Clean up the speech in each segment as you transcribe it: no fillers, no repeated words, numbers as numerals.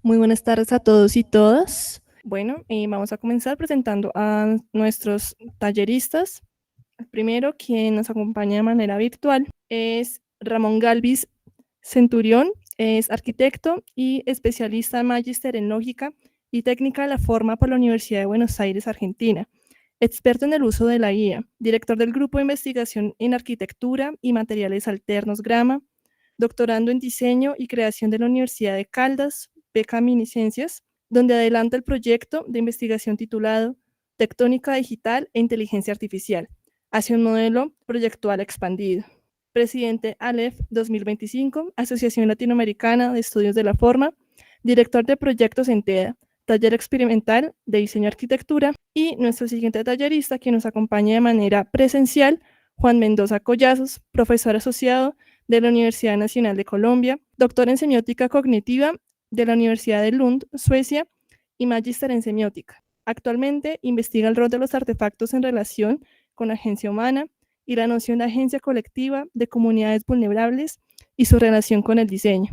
Muy buenas tardes a todos y todas. Bueno, vamos a comenzar presentando a nuestros talleristas. El primero, quien nos acompaña de manera virtual, es Ramón Galvis Centurión. Es arquitecto y especialista en magíster en lógica y técnica de la forma por la Universidad de Buenos Aires, Argentina. Experto en el uso de la IA, director del Grupo de Investigación en Arquitectura y Materiales Alternos Grama, doctorando en diseño y creación de la Universidad de Caldas, beca Miniscencias, donde adelanta el proyecto de investigación titulado Tectónica Digital e Inteligencia Artificial, hacia un modelo proyectual expandido. Presidente ALEF 2025, Asociación Latinoamericana de Estudios de la Forma, director de proyectos en TEDA, taller experimental de diseño arquitectura, y nuestro siguiente tallerista, que nos acompaña de manera presencial, Juan Mendoza Collazos, profesor asociado de la Universidad Nacional de Colombia, doctor en semiótica cognitiva de la Universidad de Lund, Suecia, y magíster en semiótica. Actualmente investiga el rol de los artefactos en relación con la agencia humana y la noción de agencia colectiva de comunidades vulnerables y su relación con el diseño.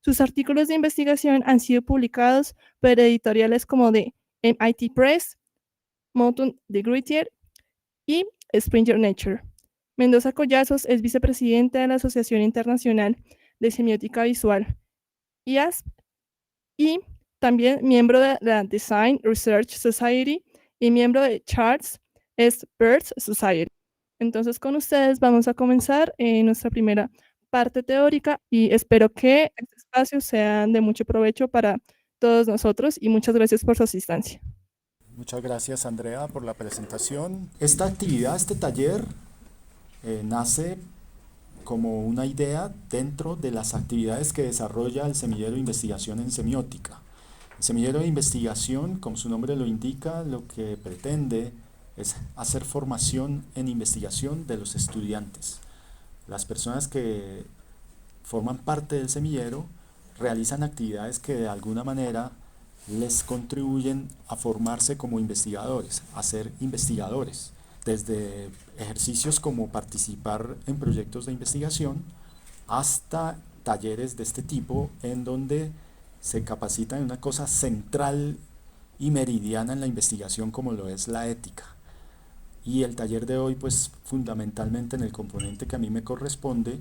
Sus artículos de investigación han sido publicados por editoriales como de MIT Press, Mountain de Grutier y Springer Nature. Mendoza Collazos es vicepresidente de la Asociación Internacional de Semiótica Visual, IASP, y también miembro de la Design Research Society y miembro de Charles S. Peirce Society. Entonces, con ustedes vamos a comenzar nuestra primera parte teórica y espero que este espacio sea de mucho provecho para todos nosotros y muchas gracias por su asistencia. Muchas gracias, Andrea, por la presentación. Esta actividad, este taller, nace como una idea dentro de las actividades que desarrolla el Semillero de Investigación en Semiótica. El Semillero de Investigación, como su nombre lo indica, lo que pretende es hacer formación en investigación de los estudiantes. Las personas que forman parte del semillero realizan actividades que de alguna manera les contribuyen a formarse como investigadores, a ser investigadores, desde ejercicios como participar en proyectos de investigación hasta talleres de este tipo en donde se capacita en una cosa central y meridiana en la investigación como lo es la ética. Y el taller de hoy, pues fundamentalmente en el componente que a mí me corresponde,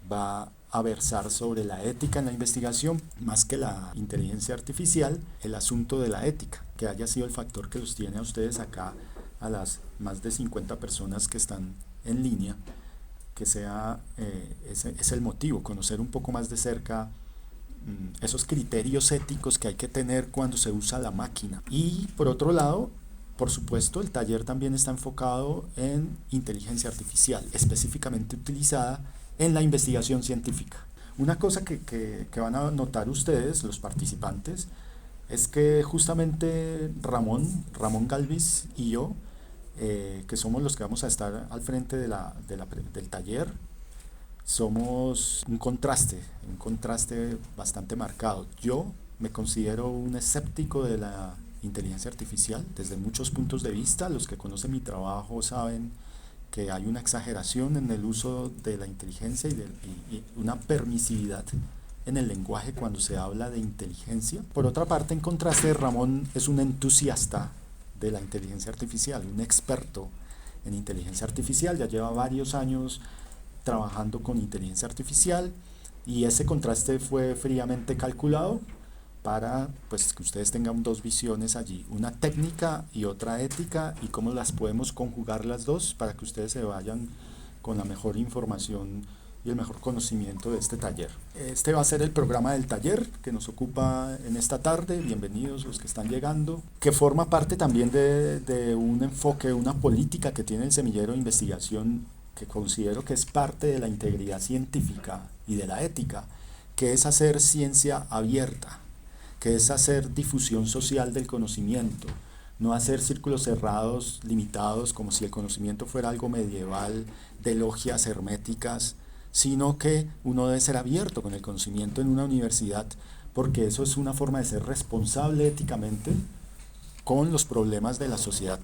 va a versar sobre la ética en la investigación, más que la inteligencia artificial, el asunto de la ética, que haya sido el factor que los tiene a ustedes acá, a las más de 50 personas que están en línea, que sea, ese es el motivo, conocer un poco más de cerca esos criterios éticos que hay que tener cuando se usa la máquina. Y por otro lado, por supuesto, el taller también está enfocado en inteligencia artificial, específicamente utilizada en la investigación científica. Una cosa que van a notar ustedes, los participantes, es que justamente Ramón Galvis y yo, que somos los que vamos a estar al frente del taller, somos un contraste bastante marcado. Yo me considero un escéptico de la inteligencia artificial desde muchos puntos de vista. Los que conocen mi trabajo saben que hay una exageración en el uso de la inteligencia y una permisividad en el lenguaje cuando se habla de inteligencia. Por otra parte, en contraste, Ramón es un entusiasta de la inteligencia artificial, un experto en inteligencia artificial, ya lleva varios años trabajando con inteligencia artificial y ese contraste fue fríamente calculado para pues que ustedes tengan dos visiones allí, una técnica y otra ética, y cómo las podemos conjugar las dos para que ustedes se vayan con la mejor información y el mejor conocimiento de este taller. Este va a ser el programa del taller que nos ocupa en esta tarde. Bienvenidos los que están llegando, que forma parte también de un enfoque, una política que tiene el Semillero de Investigación, que considero que es parte de la integridad científica y de la ética, que es hacer ciencia abierta, que es hacer difusión social del conocimiento, no hacer círculos cerrados, limitados, como si el conocimiento fuera algo medieval, de logias herméticas, sino que uno debe ser abierto con el conocimiento en una universidad, porque eso es una forma de ser responsable éticamente con los problemas de la sociedad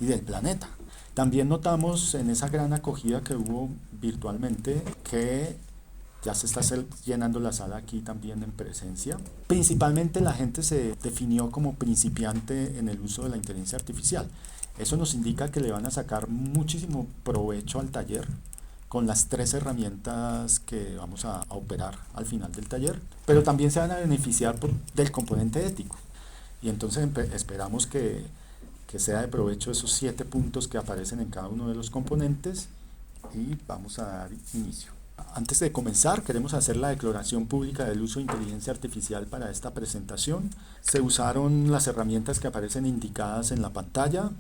y del planeta. También notamos en esa gran acogida que hubo virtualmente que Ya se está llenando la sala aquí también en presencia. Principalmente la gente se definió como principiante en el uso de la inteligencia artificial. Eso nos indica que le van a sacar muchísimo provecho al taller con las 3 herramientas que vamos a operar al final del taller, pero también se van a beneficiar del componente ético. Y entonces esperamos que sea de provecho esos 7 puntos que aparecen en cada uno de los componentes y vamos a dar inicio. Antes de comenzar, queremos hacer la declaración pública del uso de inteligencia artificial para esta presentación. Se usaron las herramientas que aparecen indicadas en la pantalla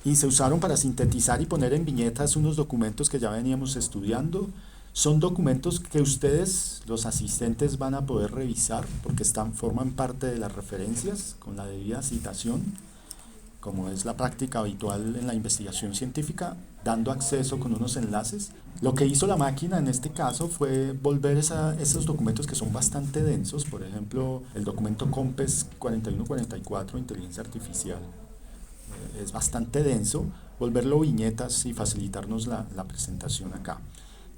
y se usaron para sintetizar y poner en viñetas unos documentos que ya veníamos estudiando. Son documentos que ustedes, los asistentes, van a poder revisar porque forman parte de las referencias con la debida citación, como es la práctica habitual en la investigación científica, dando acceso con unos enlaces. Lo que hizo la máquina en este caso fue volver esos documentos que son bastante densos, por ejemplo, el documento COMPES 4144, Inteligencia Artificial, es bastante denso, volverlo viñetas y facilitarnos la presentación acá.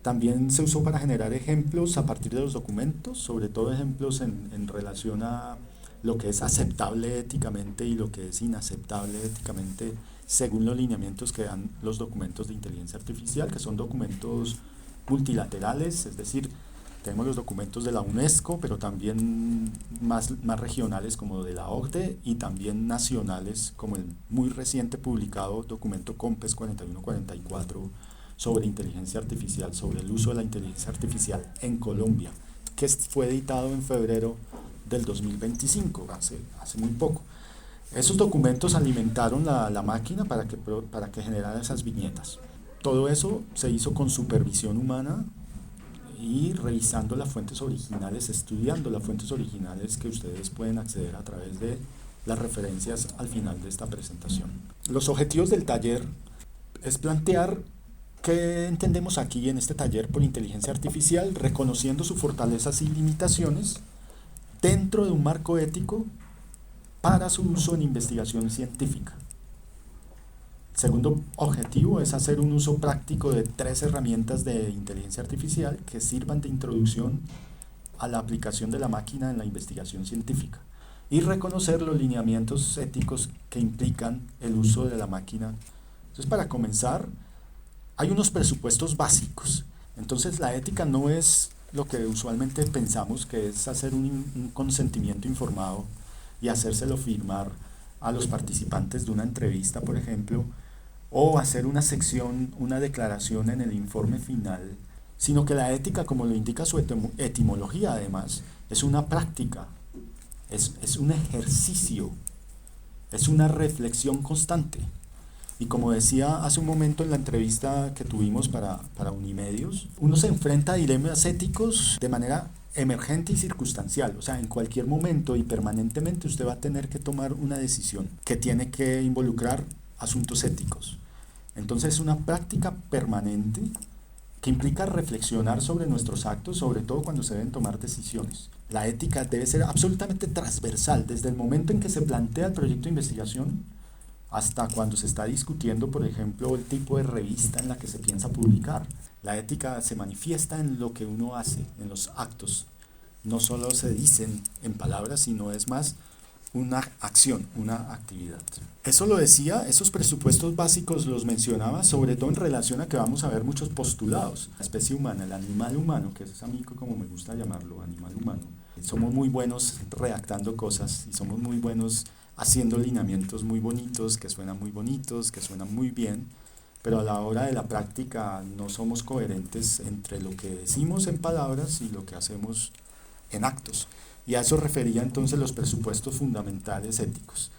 También se usó para generar ejemplos a partir de los documentos, sobre todo ejemplos en relación a lo que es aceptable éticamente y lo que es inaceptable éticamente según los lineamientos que dan los documentos de inteligencia artificial, que son documentos multilaterales, es decir, tenemos los documentos de la UNESCO, pero también más regionales como de la OCDE y también nacionales como el muy reciente publicado documento COMPES 4144 sobre inteligencia artificial, sobre el uso de la inteligencia artificial en Colombia, que fue editado en febrero del 2025, hace muy poco. Esos documentos alimentaron la máquina para que generara esas viñetas. Todo eso se hizo con supervisión humana y revisando las fuentes originales, estudiando las fuentes originales que ustedes pueden acceder a través de las referencias al final de esta presentación. Los objetivos del taller es plantear qué entendemos aquí en este taller por inteligencia artificial, reconociendo sus fortalezas y limitaciones dentro de un marco ético para su uso en investigación científica. El segundo objetivo es hacer un uso práctico de 3 herramientas de inteligencia artificial que sirvan de introducción a la aplicación de la máquina en la investigación científica y reconocer los lineamientos éticos que implican el uso de la máquina. Entonces, para comenzar, hay unos presupuestos básicos. Entonces, la ética no es lo que usualmente pensamos, que es hacer un consentimiento informado y hacérselo firmar a los participantes de una entrevista, por ejemplo, o hacer una sección, una declaración en el informe final, sino que la ética, como lo indica su etimología además, es una práctica, es un ejercicio, es una reflexión constante. Y como decía hace un momento en la entrevista que tuvimos para Unimedios, uno se enfrenta a dilemas éticos de manera emergente y circunstancial, o sea, en cualquier momento y permanentemente usted va a tener que tomar una decisión que tiene que involucrar asuntos éticos. Entonces es una práctica permanente que implica reflexionar sobre nuestros actos, sobre todo cuando se deben tomar decisiones. La ética debe ser absolutamente transversal, desde el momento en que se plantea el proyecto de investigación hasta cuando se está discutiendo, por ejemplo, el tipo de revista en la que se piensa publicar. La ética se manifiesta en lo que uno hace, en los actos. No solo se dicen en palabras, sino es más una acción, una actividad. Eso lo decía, esos presupuestos básicos los mencionaba, sobre todo en relación a que vamos a ver muchos postulados. La especie humana, el animal humano, que es a mí como me gusta llamarlo, animal humano. Somos muy buenos redactando cosas y somos muy buenos haciendo lineamientos muy bonitos, que suenan muy bonitos, que suenan muy bien, pero a la hora de la práctica no somos coherentes entre lo que decimos en palabras y lo que hacemos en actos. Y a eso refería entonces los presupuestos fundamentales éticos.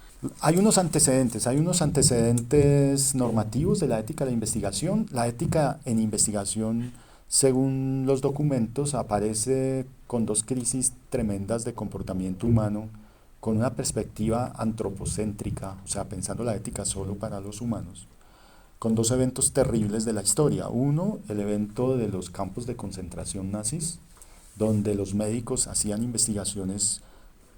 Hay unos antecedentes normativos de la ética de la investigación. La ética en investigación, según los documentos, aparece con 2 crisis tremendas de comportamiento humano, con una perspectiva antropocéntrica, o sea, pensando la ética solo para los humanos, con 2 eventos terribles de la historia. Uno, el evento de los campos de concentración nazis, donde los médicos hacían investigaciones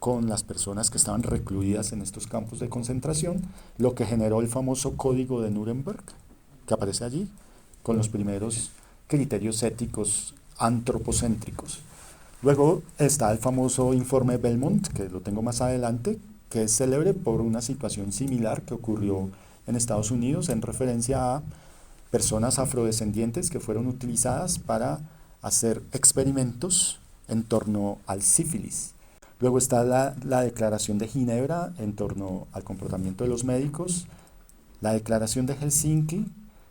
con las personas que estaban recluidas en estos campos de concentración, lo que generó el famoso Código de Nuremberg, que aparece allí, con los primeros criterios éticos antropocéntricos. Luego está el famoso informe Belmont, que lo tengo más adelante, que es célebre por una situación similar que ocurrió en Estados Unidos en referencia a personas afrodescendientes que fueron utilizadas para hacer experimentos en torno al sífilis. Luego está la Declaración de Ginebra en torno al comportamiento de los médicos, la Declaración de Helsinki,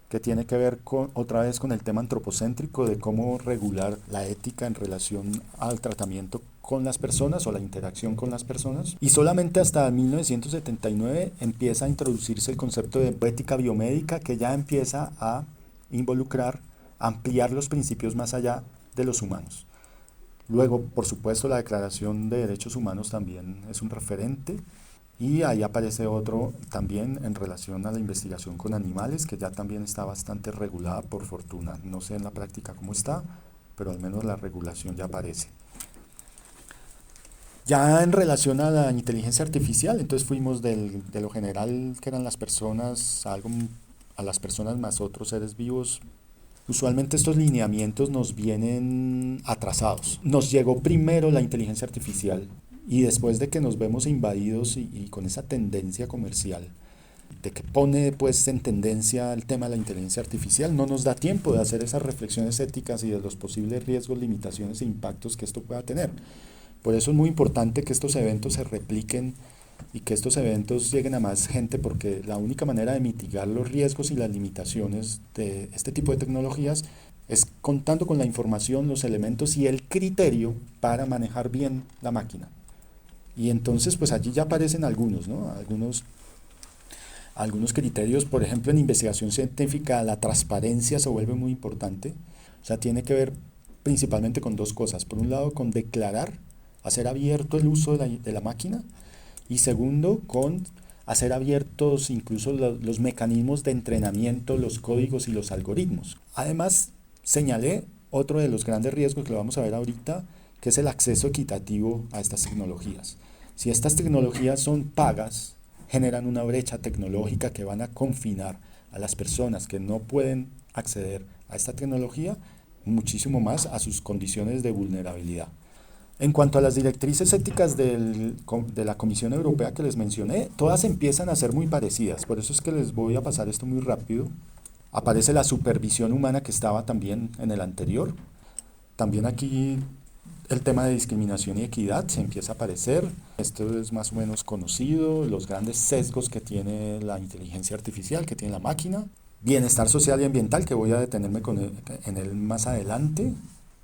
que tiene que ver otra vez con el tema antropocéntrico de cómo regular la ética en relación al tratamiento con las personas o la interacción con las personas. Y solamente hasta 1979 empieza a introducirse el concepto de ética biomédica, que ya empieza a involucrar, ampliar los principios más allá de los humanos. Luego, por supuesto, la Declaración de Derechos Humanos también es un referente. Y ahí aparece otro también en relación a la investigación con animales, que ya también está bastante regulada por fortuna. No sé en la práctica cómo está, pero al menos la regulación ya aparece. Ya en relación a la inteligencia artificial, entonces fuimos de lo general que eran las personas, a las personas más otros seres vivos. Usualmente estos lineamientos nos vienen atrasados. Nos llegó primero la inteligencia artificial y después de que nos vemos invadidos y con esa tendencia comercial, de que pone pues en tendencia el tema de la inteligencia artificial, no nos da tiempo de hacer esas reflexiones éticas y de los posibles riesgos, limitaciones e impactos que esto pueda tener. Por eso es muy importante que estos eventos se repliquen y que estos eventos lleguen a más gente, porque la única manera de mitigar los riesgos y las limitaciones de este tipo de tecnologías es contando con la información, los elementos y el criterio para manejar bien la máquina. Y entonces pues allí ya aparecen algunos, ¿no? Algunos criterios. Por ejemplo, en investigación científica la transparencia se vuelve muy importante. O sea, tiene que ver principalmente con dos cosas. Por un lado, con declarar, hacer abierto el uso de la máquina, y segundo, con hacer abiertos incluso los mecanismos de entrenamiento, los códigos y los algoritmos. Además, señalé otro de los grandes riesgos que lo vamos a ver ahorita, que es el acceso equitativo a estas tecnologías. Si estas tecnologías son pagas, generan una brecha tecnológica que van a confinar a las personas que no pueden acceder a esta tecnología muchísimo más a sus condiciones de vulnerabilidad. En cuanto a las directrices éticas de la Comisión Europea que les mencioné, todas empiezan a ser muy parecidas, por eso es que les voy a pasar esto muy rápido. Aparece la supervisión humana, que estaba también en el anterior. También aquí el tema de discriminación y equidad se empieza a aparecer. Esto es más o menos conocido, los grandes sesgos que tiene la inteligencia artificial, que tiene la máquina. Bienestar social y ambiental, que voy a detenerme en él más adelante,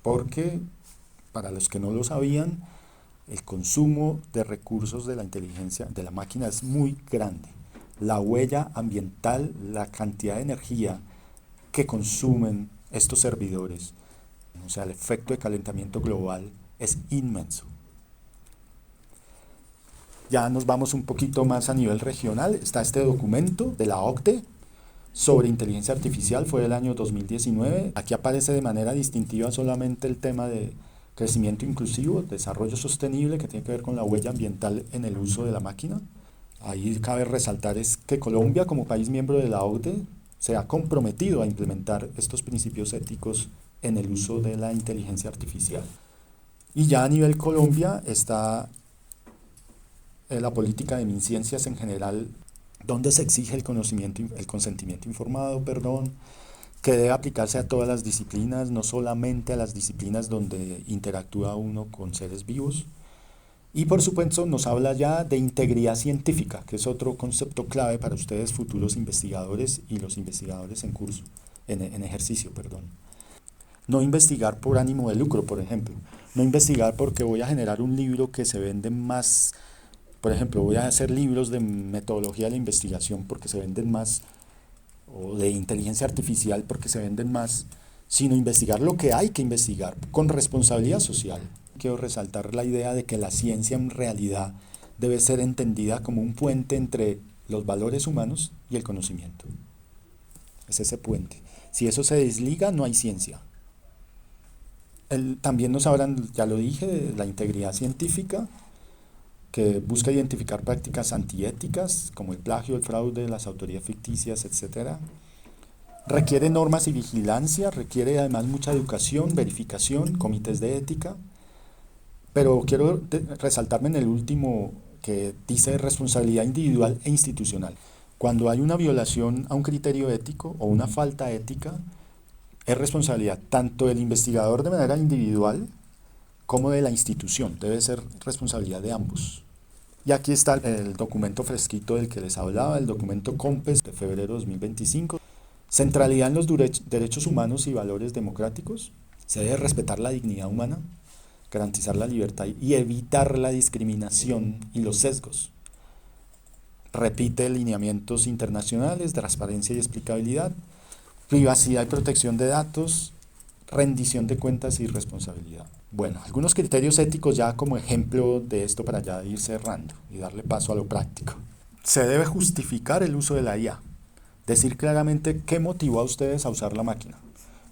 porque para los que no lo sabían, el consumo de recursos de la inteligencia, de la máquina, es muy grande. La huella ambiental, la cantidad de energía que consumen estos servidores, o sea, el efecto de calentamiento global es inmenso. Ya nos vamos un poquito más a nivel regional. Está este documento de la OCDE sobre inteligencia artificial, fue del año 2019. Aquí aparece de manera distintiva solamente el tema de crecimiento inclusivo, desarrollo sostenible, que tiene que ver con la huella ambiental en el uso de la máquina. Ahí cabe resaltar es que Colombia, como país miembro de la OCDE, se ha comprometido a implementar estos principios éticos en el uso de la inteligencia artificial. Y ya a nivel Colombia está la política de MinCiencias en general, donde se exige el consentimiento informado, que debe aplicarse a todas las disciplinas, no solamente a las disciplinas donde interactúa uno con seres vivos. Y por supuesto nos habla ya de integridad científica, que es otro concepto clave para ustedes futuros investigadores y los investigadores en curso, en ejercicio. No investigar por ánimo de lucro, por ejemplo. No investigar porque voy a generar un libro que se vende más. Por ejemplo, voy a hacer libros de metodología de la investigación porque se venden más, o de inteligencia artificial porque se venden más, sino investigar lo que hay que investigar con responsabilidad social. Quiero resaltar la idea de que la ciencia en realidad debe ser entendida como un puente entre los valores humanos y el conocimiento. Es ese puente. Si eso se desliga, no hay ciencia. También nos hablan, ya lo dije, de la integridad científica, que busca identificar prácticas antiéticas como el plagio, el fraude, las autorías ficticias, etc. Requiere normas y vigilancia, requiere además mucha educación, verificación, comités de ética, pero quiero resaltarme en el último que dice responsabilidad individual e institucional. Cuando hay una violación a un criterio ético o una falta ética, es responsabilidad tanto del investigador de manera individual como de la institución, debe ser responsabilidad de ambos. Y aquí está el documento fresquito del que les hablaba, el documento COMPES de febrero de 2025. Centralidad en los derechos humanos y valores democráticos. Se debe respetar la dignidad humana, garantizar la libertad y evitar la discriminación y los sesgos. Repite lineamientos internacionales, transparencia y explicabilidad, privacidad y protección de datos, rendición de cuentas y responsabilidad. Bueno, algunos criterios éticos ya como ejemplo de esto para ya ir cerrando y darle paso a lo práctico. Se debe justificar el uso de la IA, decir claramente qué motivó a ustedes a usar la máquina.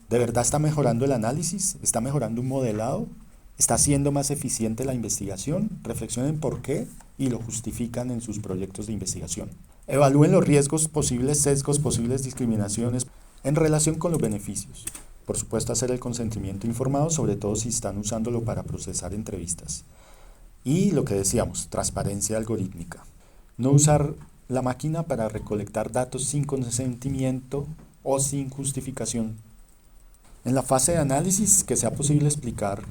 ¿De verdad está mejorando el análisis? ¿Está mejorando un modelado? ¿Está siendo más eficiente la investigación? Reflexionen por qué y lo justifican en sus proyectos de investigación. Evalúen los riesgos, posibles sesgos, posibles discriminaciones en relación con los beneficios. Por supuesto, hacer el consentimiento informado, sobre todo si están usándolo para procesar entrevistas. Y lo que decíamos, transparencia algorítmica. No usar la máquina para recolectar datos sin consentimiento o sin justificación. En la fase de análisis, que sea posible explicar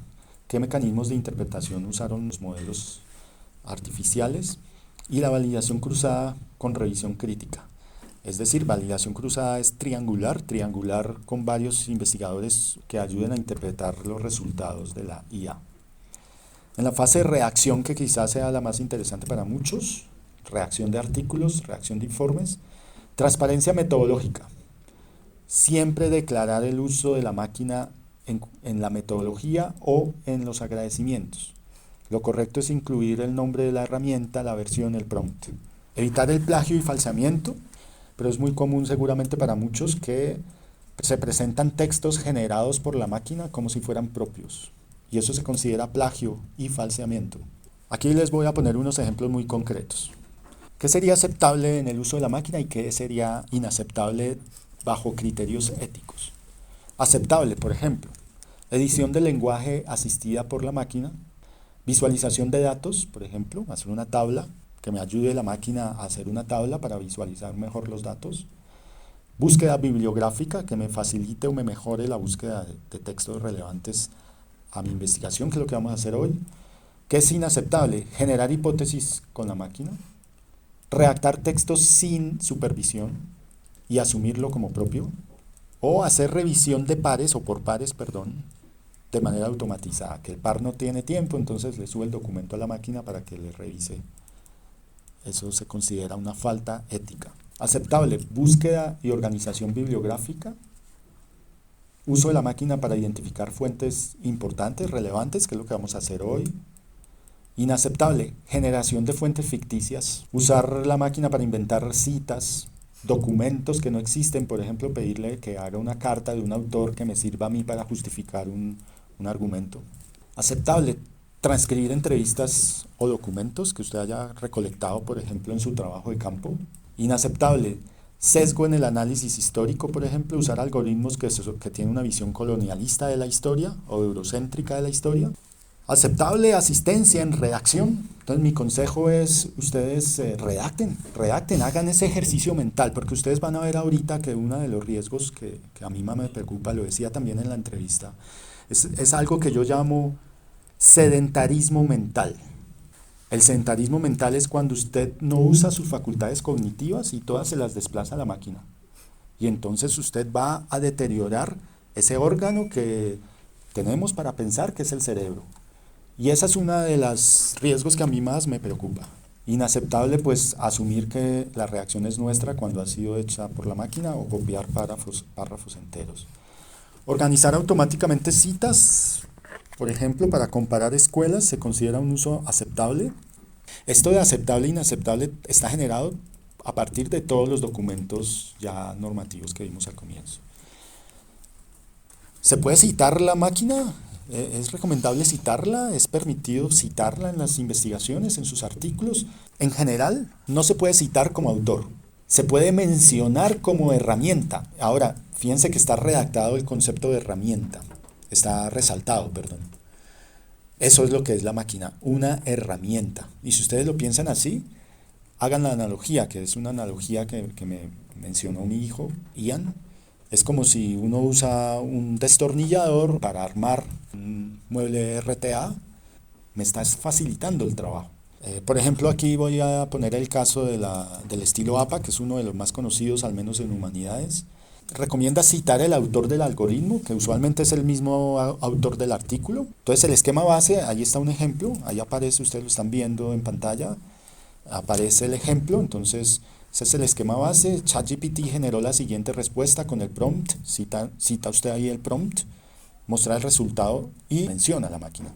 qué mecanismos de interpretación usaron los modelos artificiales y la validación cruzada con revisión crítica. Es decir, validación cruzada es triangular con varios investigadores que ayuden a interpretar los resultados de la IA. En la fase de reacción, que quizás sea la más interesante para muchos, reacción de artículos, reacción de informes, transparencia metodológica. Siempre declarar el uso de la máquina en la metodología o en los agradecimientos. Lo correcto es incluir el nombre de la herramienta, la versión, el prompt. Evitar el plagio y falseamiento, pero es muy común seguramente para muchos que se presentan textos generados por la máquina como si fueran propios. Y eso se considera plagio y falseamiento. Aquí les voy a poner unos ejemplos muy concretos. ¿Qué sería aceptable en el uso de la máquina y qué sería inaceptable bajo criterios éticos? Aceptable, por ejemplo, edición del lenguaje asistida por la máquina, visualización de datos, por ejemplo, hacer una tabla, que me ayude la máquina a hacer una tabla para visualizar mejor los datos, búsqueda bibliográfica, que me facilite o me mejore la búsqueda de textos relevantes a mi investigación, que es lo que vamos a hacer hoy. ¿Qué es inaceptable? Generar hipótesis con la máquina, redactar textos sin supervisión y asumirlo como propio, o hacer revisión de pares, o por pares, perdón, de manera automatizada, que el par no tiene tiempo, entonces le sube el documento a la máquina para que le revise. Eso se considera una falta ética. Aceptable, búsqueda y organización bibliográfica, uso de la máquina para identificar fuentes importantes, relevantes, que es lo que vamos a hacer hoy. Inaceptable, generación de fuentes ficticias, usar la máquina para inventar citas, documentos que no existen, por ejemplo, pedirle que haga una carta de un autor que me sirva a mí para justificar un argumento. Aceptable, transcribir entrevistas o documentos que usted haya recolectado, por ejemplo, en su trabajo de campo. Inaceptable, sesgo en el análisis histórico, por ejemplo, usar algoritmos que tienen una visión colonialista de la historia o eurocéntrica de la historia. Aceptable, asistencia en redacción. Entonces mi consejo es, ustedes redacten, hagan ese ejercicio mental, porque ustedes van a ver ahorita que uno de los riesgos que a mí más me preocupa, lo decía también en la entrevista, es algo que yo llamo sedentarismo mental. El sedentarismo mental es cuando usted no usa sus facultades cognitivas y todas se las desplaza a la máquina. Y entonces usted va a deteriorar ese órgano que tenemos para pensar, que es el cerebro. Y esa es una de los riesgos que a mí más me preocupa. Inaceptable, pues, asumir que la reacción es nuestra cuando ha sido hecha por la máquina o copiar párrafos enteros. Organizar automáticamente citas, por ejemplo, para comparar escuelas, se considera un uso aceptable. Esto de aceptable e inaceptable está generado a partir de todos los documentos ya normativos que vimos al comienzo. ¿Se puede citar la máquina? ¿Es recomendable citarla? ¿Es permitido citarla en las investigaciones, en sus artículos? En general, no se puede citar como autor. se puede mencionar como herramienta. Ahora, fíjense que está redactado el concepto de herramienta, está resaltado, perdón. Eso es lo que es la máquina, una herramienta. Y si ustedes lo piensan así, hagan la analogía, que es una analogía que me mencionó mi hijo, Ian. Es como si uno usa un destornillador para armar un mueble RTA, me estás facilitando el trabajo. Por ejemplo, aquí voy a poner el caso del estilo APA, que es uno de los más conocidos, al menos en humanidades. Recomienda citar el autor del algoritmo, que usualmente es el mismo autor del artículo. Entonces el esquema base, ahí está un ejemplo, ahí aparece, ustedes lo están viendo en pantalla, aparece el ejemplo, entonces ese es el esquema base. ChatGPT generó la siguiente respuesta con el prompt, cita usted ahí el prompt, mostrar el resultado y menciona la máquina.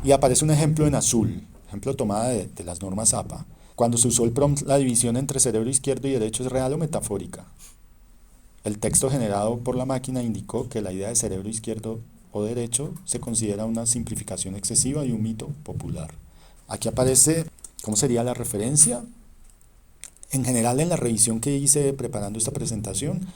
Y aparece un ejemplo en azul, ejemplo tomada de las normas APA. Cuando se usó el prompt, la división entre cerebro izquierdo y derecho es real o metafórica. El texto generado por la máquina indicó que la idea de cerebro izquierdo o derecho se considera una simplificación excesiva y un mito popular. Aquí aparece cómo sería la referencia. En general, en la revisión que hice preparando esta presentación,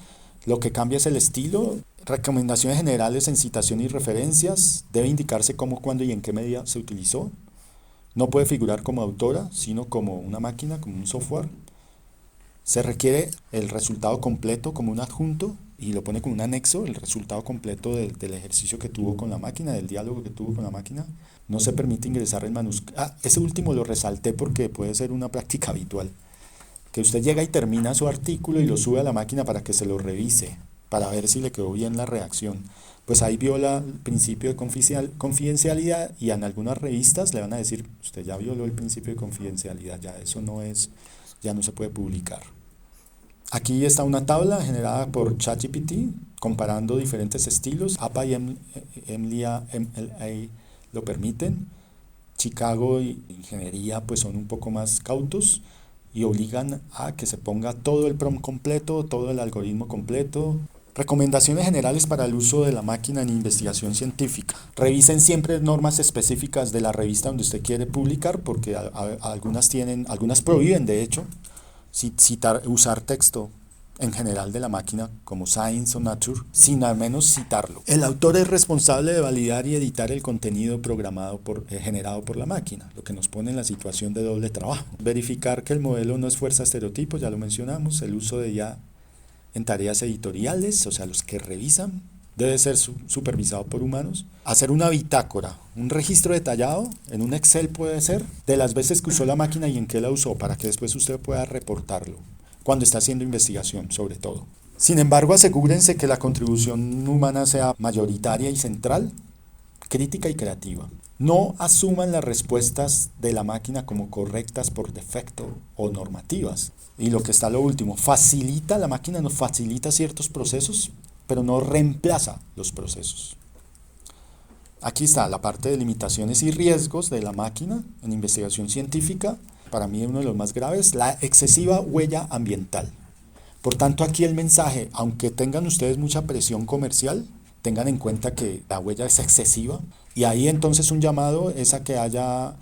lo que cambia es el estilo. Recomendaciones generales en citación y referencias. Debe indicarse cómo, cuándo y en qué medida se utilizó. No puede figurar como autora, sino como una máquina, como un software. Se requiere el resultado completo como un adjunto y lo pone como un anexo, el resultado completo del ejercicio que tuvo con la máquina, del diálogo que tuvo con la máquina. No se permite ingresar el manuscrito. Ese último lo resalté porque puede ser una práctica habitual. Que usted llega y termina su artículo y lo sube a la máquina para que se lo revise, para ver si le quedó bien la redacción. Pues ahí viola el principio de confidencialidad y en algunas revistas le van a decir, usted ya violó el principio de confidencialidad, ya eso no es, ya no se puede publicar. Aquí está una tabla generada por ChatGPT comparando diferentes estilos. APA y MLA lo permiten. Chicago y Ingeniería pues son un poco más cautos y obligan a que se ponga todo el prompt completo, todo el algoritmo completo. Recomendaciones generales para el uso de la máquina en investigación científica. Revisen siempre normas específicas de la revista donde usted quiere publicar, porque algunas prohíben de hecho usar texto en general de la máquina como Science o Nature sin al menos citarlo. El autor es responsable de validar y editar el contenido generado por la máquina, lo que nos pone en la situación de doble trabajo. Verificar que el modelo no esfuerza estereotipos, ya lo mencionamos. El uso de IA en tareas editoriales, o sea, los que revisan, debe ser supervisado por humanos. Hacer una bitácora, un registro detallado, en un Excel puede ser, de las veces que usó la máquina y en qué la usó, para que después usted pueda reportarlo, cuando está haciendo investigación, sobre todo. Sin embargo, asegúrense que la contribución humana sea mayoritaria y central, crítica y creativa. No asuman las respuestas de la máquina como correctas por defecto o normativas. Y lo que está lo último, la máquina nos facilita ciertos procesos, pero no reemplaza los procesos. Aquí está la parte de limitaciones y riesgos de la máquina en investigación científica. Para mí uno de los más graves, la excesiva huella ambiental. Por tanto, aquí el mensaje, aunque tengan ustedes mucha presión comercial, tengan en cuenta que la huella es excesiva y ahí entonces un llamado es a que haya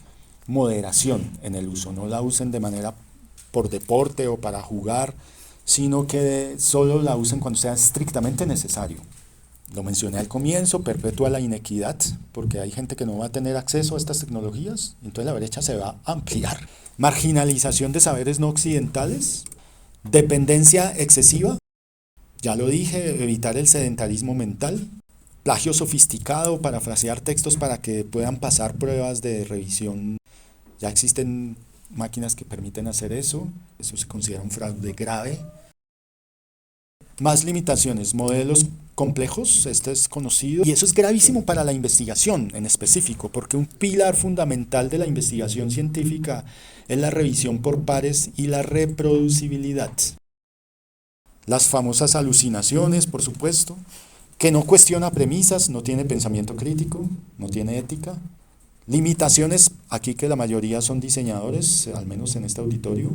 moderación en el uso, no la usen de manera por deporte o para jugar, sino que solo la usen cuando sea estrictamente necesario. Lo mencioné al comienzo, perpetúa la inequidad, porque hay gente que no va a tener acceso a estas tecnologías, entonces la brecha se va a ampliar. Marginalización de saberes no occidentales, dependencia excesiva, ya lo dije, evitar el sedentarismo mental, plagio sofisticado, parafrasear textos para que puedan pasar pruebas de revisión. Ya existen máquinas que permiten hacer eso se considera un fraude grave. Más limitaciones, modelos complejos, este es conocido, y eso es gravísimo para la investigación en específico, porque un pilar fundamental de la investigación científica es la revisión por pares y la reproducibilidad. Las famosas alucinaciones, por supuesto, que no cuestiona premisas, no tiene pensamiento crítico, no tiene ética. Limitaciones, aquí que la mayoría son diseñadores, al menos en este auditorio.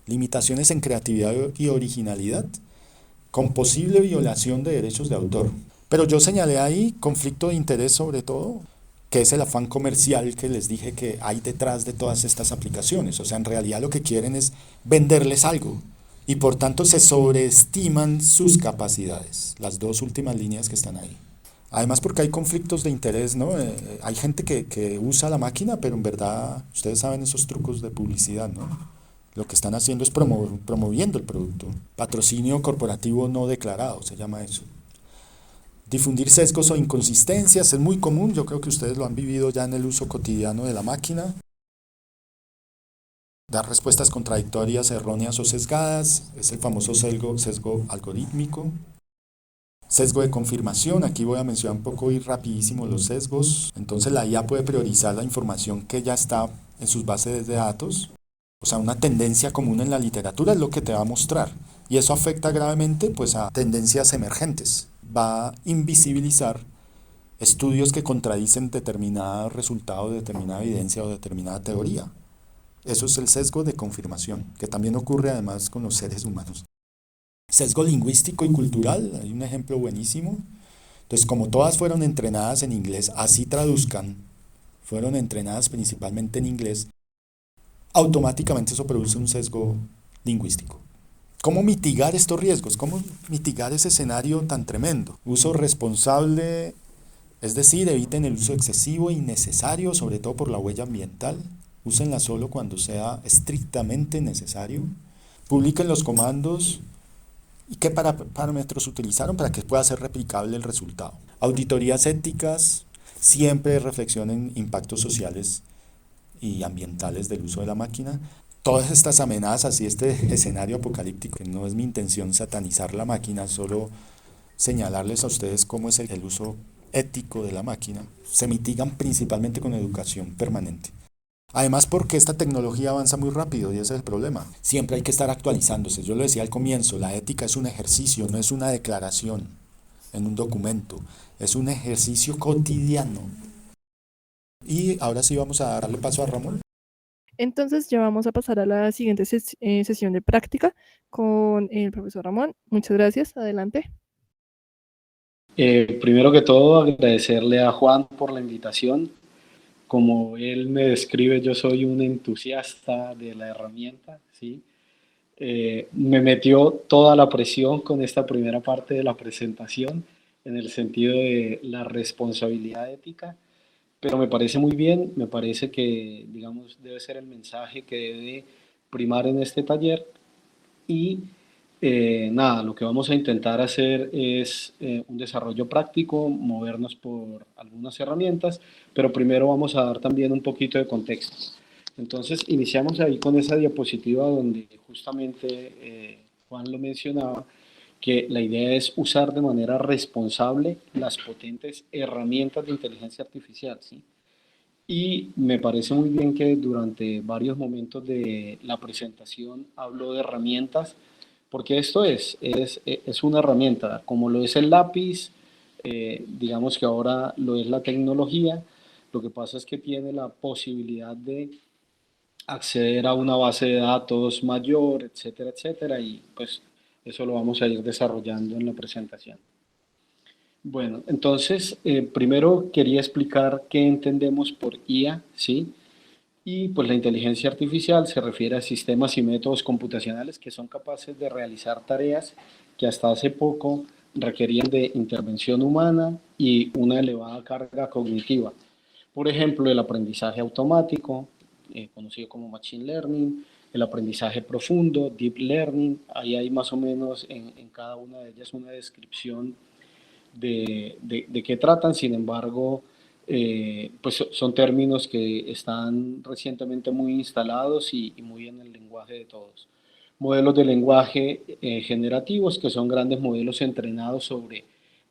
Limitaciones en creatividad y originalidad, con posible violación de derechos de autor. Pero yo señalé ahí conflicto de interés sobre todo, que es el afán comercial que les dije que hay detrás de todas estas aplicaciones. O sea, en realidad lo que quieren es venderles algo. y por tanto se sobreestiman sus capacidades, las dos últimas líneas que están ahí. Además porque hay conflictos de interés, ¿no? Hay gente que usa la máquina, pero en verdad, ustedes saben esos trucos de publicidad, ¿no? Lo que están haciendo es promoviendo el producto. Patrocinio corporativo no declarado, se llama eso. Difundir sesgos o inconsistencias es muy común, yo creo que ustedes lo han vivido ya en el uso cotidiano de la máquina. Dar respuestas contradictorias, erróneas o sesgadas, es el famoso sesgo algorítmico. Sesgo de confirmación, aquí voy a mencionar un poco y rapidísimo los sesgos. Entonces la IA puede priorizar la información que ya está en sus bases de datos. O sea, una tendencia común en la literatura es lo que te va a mostrar. Y eso afecta gravemente pues, a tendencias emergentes. Va a invisibilizar estudios que contradicen determinado resultado, determinada evidencia o determinada teoría. Eso es el sesgo de confirmación, que también ocurre además con los seres humanos. Sesgo lingüístico y cultural, hay un ejemplo buenísimo. Entonces, como todas fueron entrenadas en inglés, así traduzcan, fueron entrenadas principalmente en inglés, automáticamente eso produce un sesgo lingüístico. ¿Cómo mitigar estos riesgos? ¿Cómo mitigar ese escenario tan tremendo? Uso responsable, es decir, eviten el uso excesivo e innecesario, sobre todo por la huella ambiental. Úsenla solo cuando sea estrictamente necesario. Publiquen los comandos y qué parámetros utilizaron para que pueda ser replicable el resultado. Auditorías éticas, siempre reflexionen impactos sociales y ambientales del uso de la máquina. Todas estas amenazas y este escenario apocalíptico, no es mi intención satanizar la máquina, solo señalarles a ustedes cómo es el uso ético de la máquina, se mitigan principalmente con educación permanente. Además porque esta tecnología avanza muy rápido y ese es el problema. Siempre hay que estar actualizándose. Yo lo decía al comienzo, la ética es un ejercicio, no es una declaración en un documento, es un ejercicio cotidiano. Y ahora sí vamos a darle paso a Ramón. Entonces ya vamos a pasar a la siguiente sesión de práctica con el profesor Ramón. Muchas gracias. Adelante. Primero que todo, agradecerle a Juan por la invitación. Como él me describe, yo soy un entusiasta de la herramienta, ¿sí? Me metió toda la presión con esta primera parte de la presentación en el sentido de la responsabilidad ética, pero me parece muy bien, me parece que, digamos, debe ser el mensaje que debe primar en este taller y nada, lo que vamos a intentar hacer es un desarrollo práctico, movernos por algunas herramientas, pero primero vamos a dar también un poquito de contexto. Entonces, iniciamos ahí con esa diapositiva donde justamente Juan lo mencionaba, que la idea es usar de manera responsable las potentes herramientas de inteligencia artificial, ¿sí? Y me parece muy bien que durante varios momentos de la presentación habló de herramientas, porque esto es una herramienta, como lo es el lápiz, digamos que ahora lo es la tecnología, lo que pasa es que tiene la posibilidad de acceder a una base de datos mayor, etcétera, etcétera, y pues eso lo vamos a ir desarrollando en la presentación. Bueno, entonces, primero quería explicar qué entendemos por IA, ¿sí? Y pues la inteligencia artificial se refiere a sistemas y métodos computacionales que son capaces de realizar tareas que hasta hace poco requerían de intervención humana y una elevada carga cognitiva. Por ejemplo, el aprendizaje automático, conocido como Machine Learning, el aprendizaje profundo, Deep Learning, ahí hay más o menos en cada una de ellas una descripción de qué tratan. Sin embargo, pues son términos que están recientemente muy instalados y muy en el lenguaje de todos. Modelos de lenguaje generativos, que son grandes modelos entrenados sobre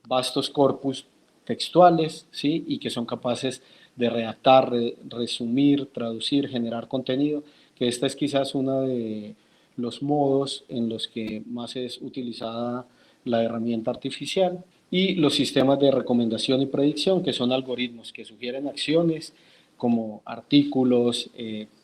vastos corpus textuales, ¿sí? Y que son capaces de redactar, resumir, traducir, generar contenido, que esta es quizás uno de los modos en los que más es utilizada la herramienta artificial, y los sistemas de recomendación y predicción, que son algoritmos que sugieren acciones como artículos,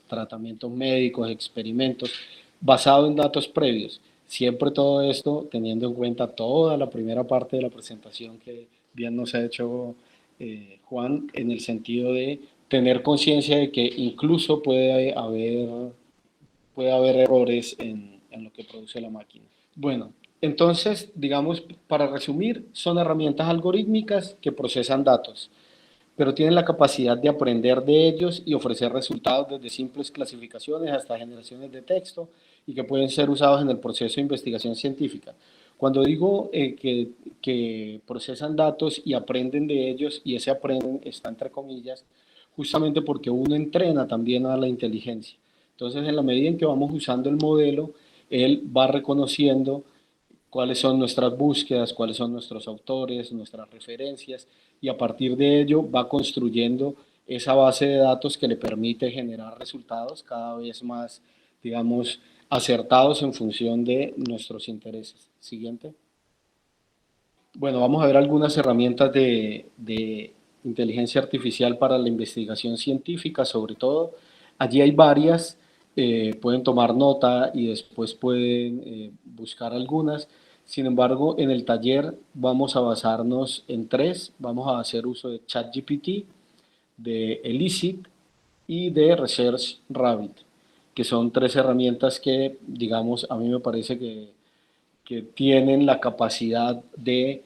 tratamientos médicos, experimentos, basado en datos previos. Siempre todo esto teniendo en cuenta toda la primera parte de la presentación que bien nos ha hecho Juan, en el sentido de tener conciencia de que incluso puede haber errores en lo que produce la máquina. Bueno, entonces, digamos, para resumir, son herramientas algorítmicas que procesan datos, pero tienen la capacidad de aprender de ellos y ofrecer resultados desde simples clasificaciones hasta generaciones de texto y que pueden ser usados en el proceso de investigación científica. Cuando digo que procesan datos y aprenden de ellos, y ese aprenden está entre comillas, justamente porque uno entrena también a la inteligencia. Entonces, en la medida en que vamos usando el modelo, él va reconociendo cuáles son nuestras búsquedas, cuáles son nuestros autores, nuestras referencias, y a partir de ello va construyendo esa base de datos que le permite generar resultados cada vez más, digamos, acertados en función de nuestros intereses. Siguiente. Bueno, vamos a ver algunas herramientas de inteligencia artificial para la investigación científica, sobre todo. Allí hay varias, pueden tomar nota y después pueden buscar algunas. Sin embargo, en el taller vamos a basarnos en tres. Vamos a hacer uso de ChatGPT, de Elicit y de Research Rabbit, que son tres herramientas que, digamos, a mí me parece que tienen la capacidad de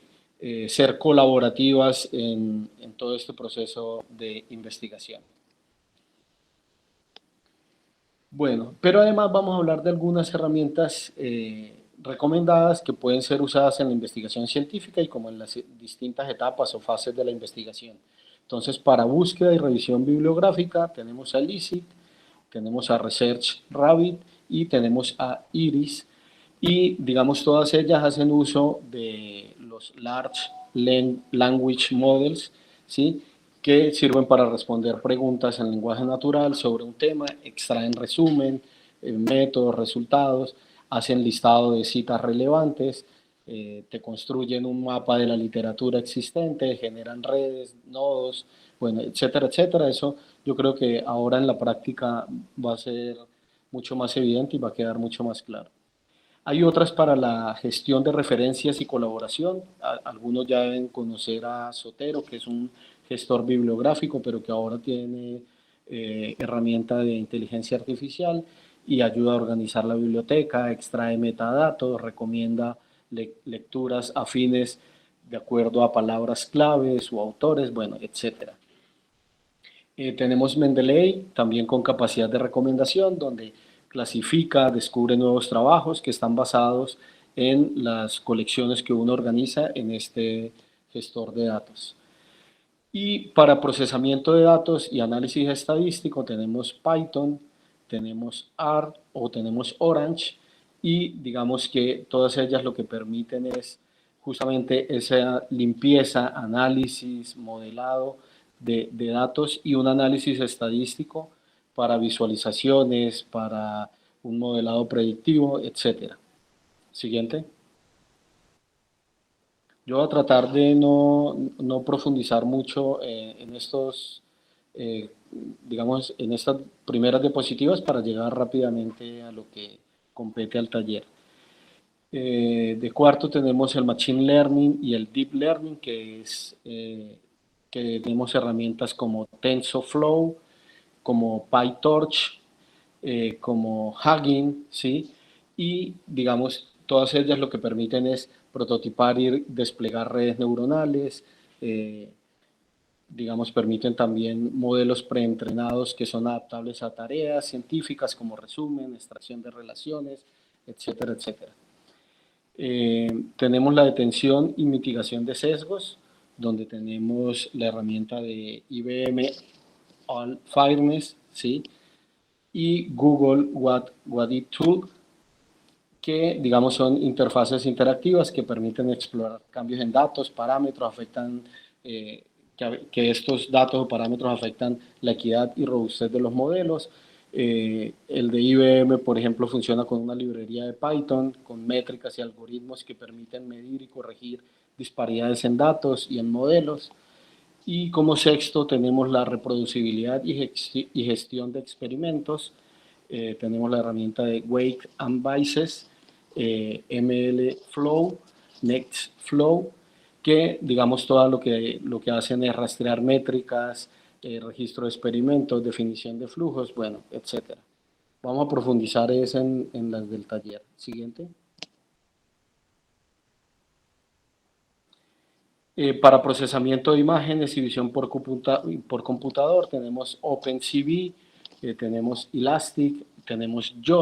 ser colaborativas en todo este proceso de investigación. Bueno, pero además vamos a hablar de algunas herramientas recomendadas que pueden ser usadas en la investigación científica y como en las distintas etapas o fases de la investigación. Entonces, para búsqueda y revisión bibliográfica tenemos a Elicit, tenemos a Research Rabbit y tenemos a Iris, y digamos todas ellas hacen uso de los Large Language Models, ¿sí?, que sirven para responder preguntas en lenguaje natural sobre un tema, extraen resumen, métodos, resultados, hacen listado de citas relevantes, te construyen un mapa de la literatura existente, generan redes, nodos, bueno, etcétera, etcétera. Eso yo creo que ahora en la práctica va a ser mucho más evidente y va a quedar mucho más claro. Hay otras para la gestión de referencias y colaboración. Algunos ya deben conocer a Zotero, que es un gestor bibliográfico, pero que ahora tiene herramienta de inteligencia artificial y ayuda a organizar la biblioteca, extrae metadatos, recomienda lecturas afines de acuerdo a palabras claves o autores, bueno, etc. Tenemos Mendeley, también con capacidad de recomendación, donde clasifica, descubre nuevos trabajos que están basados en las colecciones que uno organiza en este gestor de datos. Y para procesamiento de datos y análisis estadístico tenemos Python, tenemos R o tenemos Orange, y digamos que todas ellas lo que permiten es justamente esa limpieza, análisis, modelado de datos y un análisis estadístico para visualizaciones, para un modelado predictivo, etc. Siguiente. Yo voy a tratar de no profundizar mucho en estos, digamos, en estas primeras diapositivas para llegar rápidamente a lo que compete al taller. De cuarto tenemos el Machine Learning y el Deep Learning, que es que tenemos herramientas como TensorFlow, como PyTorch, como Hugging, ¿sí? Y digamos, todas ellas lo que permiten es prototipar y desplegar redes neuronales, digamos, permiten también modelos preentrenados que son adaptables a tareas científicas como resumen, extracción de relaciones, etcétera, etcétera. Tenemos la detención y mitigación de sesgos, donde tenemos la herramienta de IBM All Fairness, ¿sí?, y Google What It Tool, que digamos son interfaces interactivas que permiten explorar cambios en datos, parámetros, afectan, que estos datos o parámetros afectan la equidad y robustez de los modelos. El de IBM, por ejemplo, funciona con una librería de Python, con métricas y algoritmos que permiten medir y corregir disparidades en datos y en modelos. Y como sexto tenemos la reproducibilidad y gestión de experimentos. Tenemos la herramienta de Wake and Biases, MLflow, Nextflow, que digamos todo lo que hacen es rastrear métricas, registro de experimentos, definición de flujos, bueno, etc. Vamos a profundizar en las del taller. Siguiente. Para procesamiento de imágenes y visión por computador tenemos OpenCV, tenemos Elastic, tenemos Yo,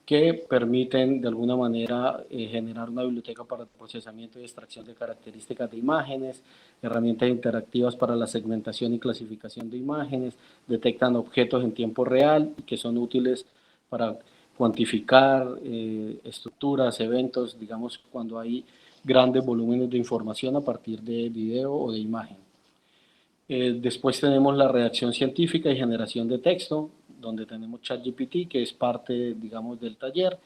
que permiten de alguna manera generar una biblioteca para el procesamiento y extracción de características de imágenes, herramientas interactivas para la segmentación y clasificación de imágenes, detectan objetos en tiempo real y que son útiles para cuantificar estructuras, eventos, digamos, cuando hay grandes volúmenes de información a partir de video o de imagen. Después tenemos la redacción científica y generación de texto, donde tenemos ChatGPT, que es parte, digamos, del taller,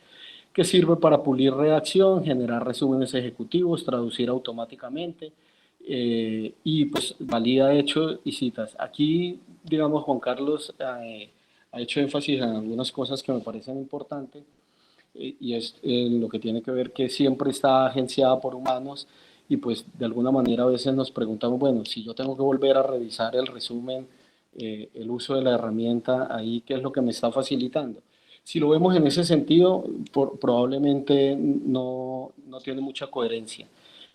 que sirve para pulir redacción, generar resúmenes ejecutivos, traducir automáticamente y pues valida hechos y citas. Aquí, digamos, Juan Carlos ha hecho énfasis en algunas cosas que me parecen importantes y es lo que tiene que ver que siempre está agenciada por humanos y pues de alguna manera a veces nos preguntamos, bueno, si yo tengo que volver a revisar el resumen, el uso de la herramienta, ahí qué es lo que me está facilitando. Si lo vemos en ese sentido, probablemente no tiene mucha coherencia,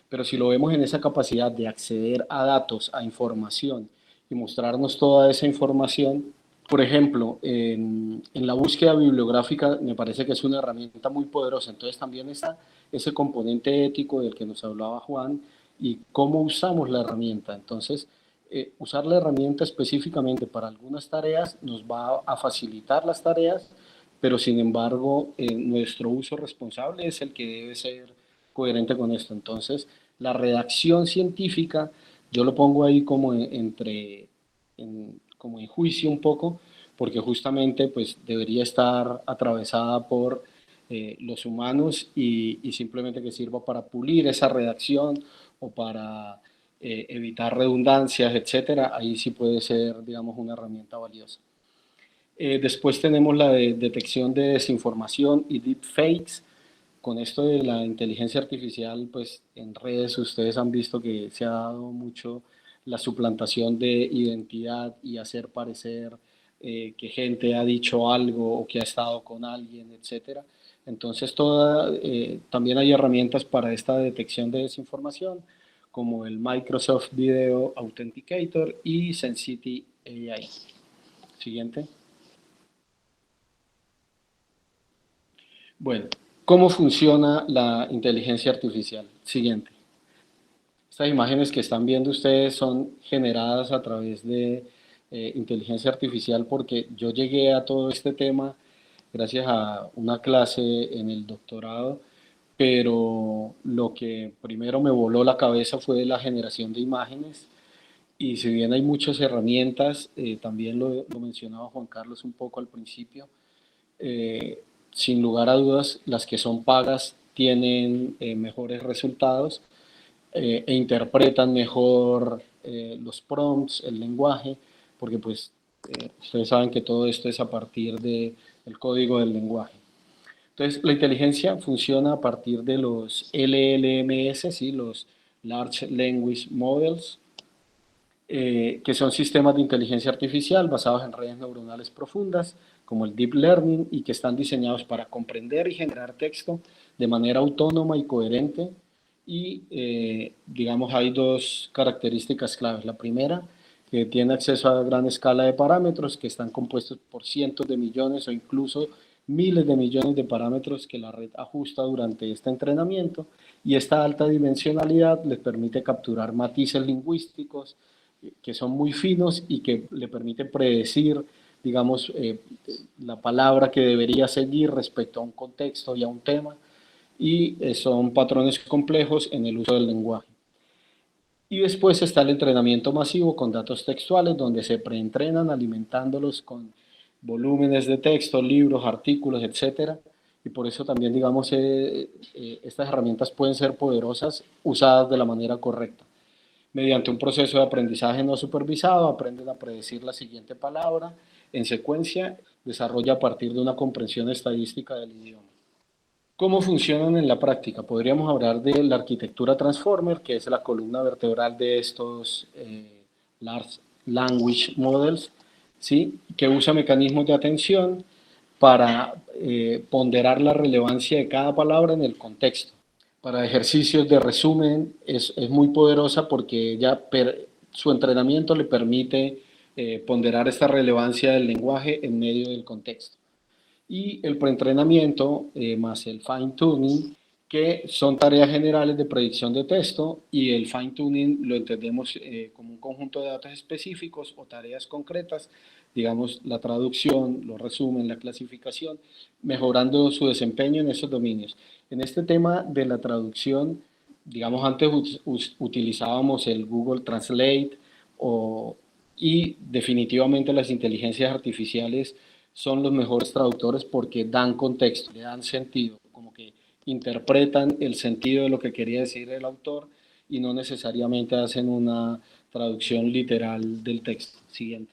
pero si lo vemos en esa capacidad de acceder a datos, a información y mostrarnos toda esa información, por ejemplo, en la búsqueda bibliográfica me parece que es una herramienta muy poderosa. Entonces también está ese componente ético del que nos hablaba Juan y cómo usamos la herramienta. Entonces, usar la herramienta específicamente para algunas tareas nos va a facilitar las tareas, pero sin embargo, nuestro uso responsable es el que debe ser coherente con esto. Entonces, la redacción científica, yo lo pongo ahí como como en juicio un poco, porque justamente pues debería estar atravesada por los humanos y simplemente que sirva para pulir esa redacción o para evitar redundancias, etcétera. Ahí sí puede ser, digamos, una herramienta valiosa. Después tenemos la de detección de desinformación y deepfakes. Con esto de la inteligencia artificial, pues en redes ustedes han visto que se ha dado mucho la suplantación de identidad y hacer parecer que gente ha dicho algo o que ha estado con alguien, etcétera. Entonces, también hay herramientas para esta detección de desinformación, como el Microsoft Video Authenticator y Sensity AI. Siguiente. Bueno, ¿cómo funciona la inteligencia artificial? Siguiente. Estas imágenes que están viendo ustedes son generadas a través de inteligencia artificial porque yo llegué a todo este tema gracias a una clase en el doctorado, pero lo que primero me voló la cabeza fue la generación de imágenes y si bien hay muchas herramientas, también lo mencionaba Juan Carlos un poco al principio, eh, sin lugar a dudas, las que son pagas tienen mejores resultados e interpretan mejor los prompts, el lenguaje, porque pues ustedes saben que todo esto es a partir del código del lenguaje. Entonces, la inteligencia funciona a partir de los LLMS, ¿sí? Los Large Language Models, que son sistemas de inteligencia artificial basados en redes neuronales profundas, como el Deep Learning, y que están diseñados para comprender y generar texto de manera autónoma y coherente. Y, digamos, hay dos características claves. La primera, que tiene acceso a gran escala de parámetros que están compuestos por cientos de millones o incluso miles de millones de parámetros que la red ajusta durante este entrenamiento. Y esta alta dimensionalidad les permite capturar matices lingüísticos, que son muy finos y que le permiten predecir, digamos, la palabra que debería seguir respecto a un contexto y a un tema, y son patrones complejos en el uso del lenguaje. Y después está el entrenamiento masivo con datos textuales, donde se preentrenan alimentándolos con volúmenes de texto, libros, artículos, etcétera. Y por eso también, digamos, estas herramientas pueden ser poderosas usadas de la manera correcta. Mediante un proceso de aprendizaje no supervisado, aprenden a predecir la siguiente palabra en secuencia, desarrolla a partir de una comprensión estadística del idioma. ¿Cómo funcionan en la práctica? Podríamos hablar de la arquitectura Transformer, que es la columna vertebral de estos Large Language Models, ¿sí? Que usa mecanismos de atención para ponderar la relevancia de cada palabra en el contexto. Para ejercicios de resumen es muy poderosa porque su entrenamiento le permite ponderar esta relevancia del lenguaje en medio del contexto. Y el preentrenamiento más el fine tuning, que son tareas generales de predicción de texto, y el fine tuning lo entendemos como un conjunto de datos específicos o tareas concretas, digamos la traducción, los resumen, la clasificación, mejorando su desempeño en esos dominios. En este tema de la traducción, digamos antes utilizábamos el Google Translate y definitivamente las inteligencias artificiales son los mejores traductores porque dan contexto, le dan sentido, como que interpretan el sentido de lo que quería decir el autor y no necesariamente hacen una traducción literal del texto. Siguiente.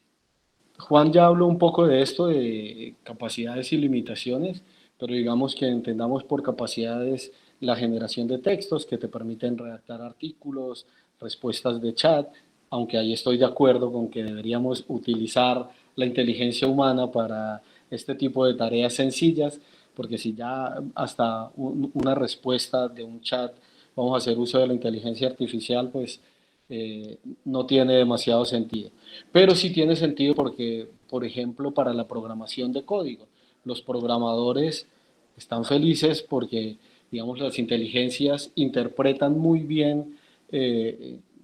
Juan ya habló un poco de esto, de capacidades y limitaciones, pero digamos que entendamos por capacidades la generación de textos que te permiten redactar artículos, respuestas de chat, aunque ahí estoy de acuerdo con que deberíamos utilizar la inteligencia humana para este tipo de tareas sencillas, porque si ya hasta una respuesta de un chat vamos a hacer uso de la inteligencia artificial, pues no tiene demasiado sentido. Pero sí tiene sentido porque, por ejemplo, para la programación de código, los programadores están felices porque, digamos, las inteligencias interpretan muy bien,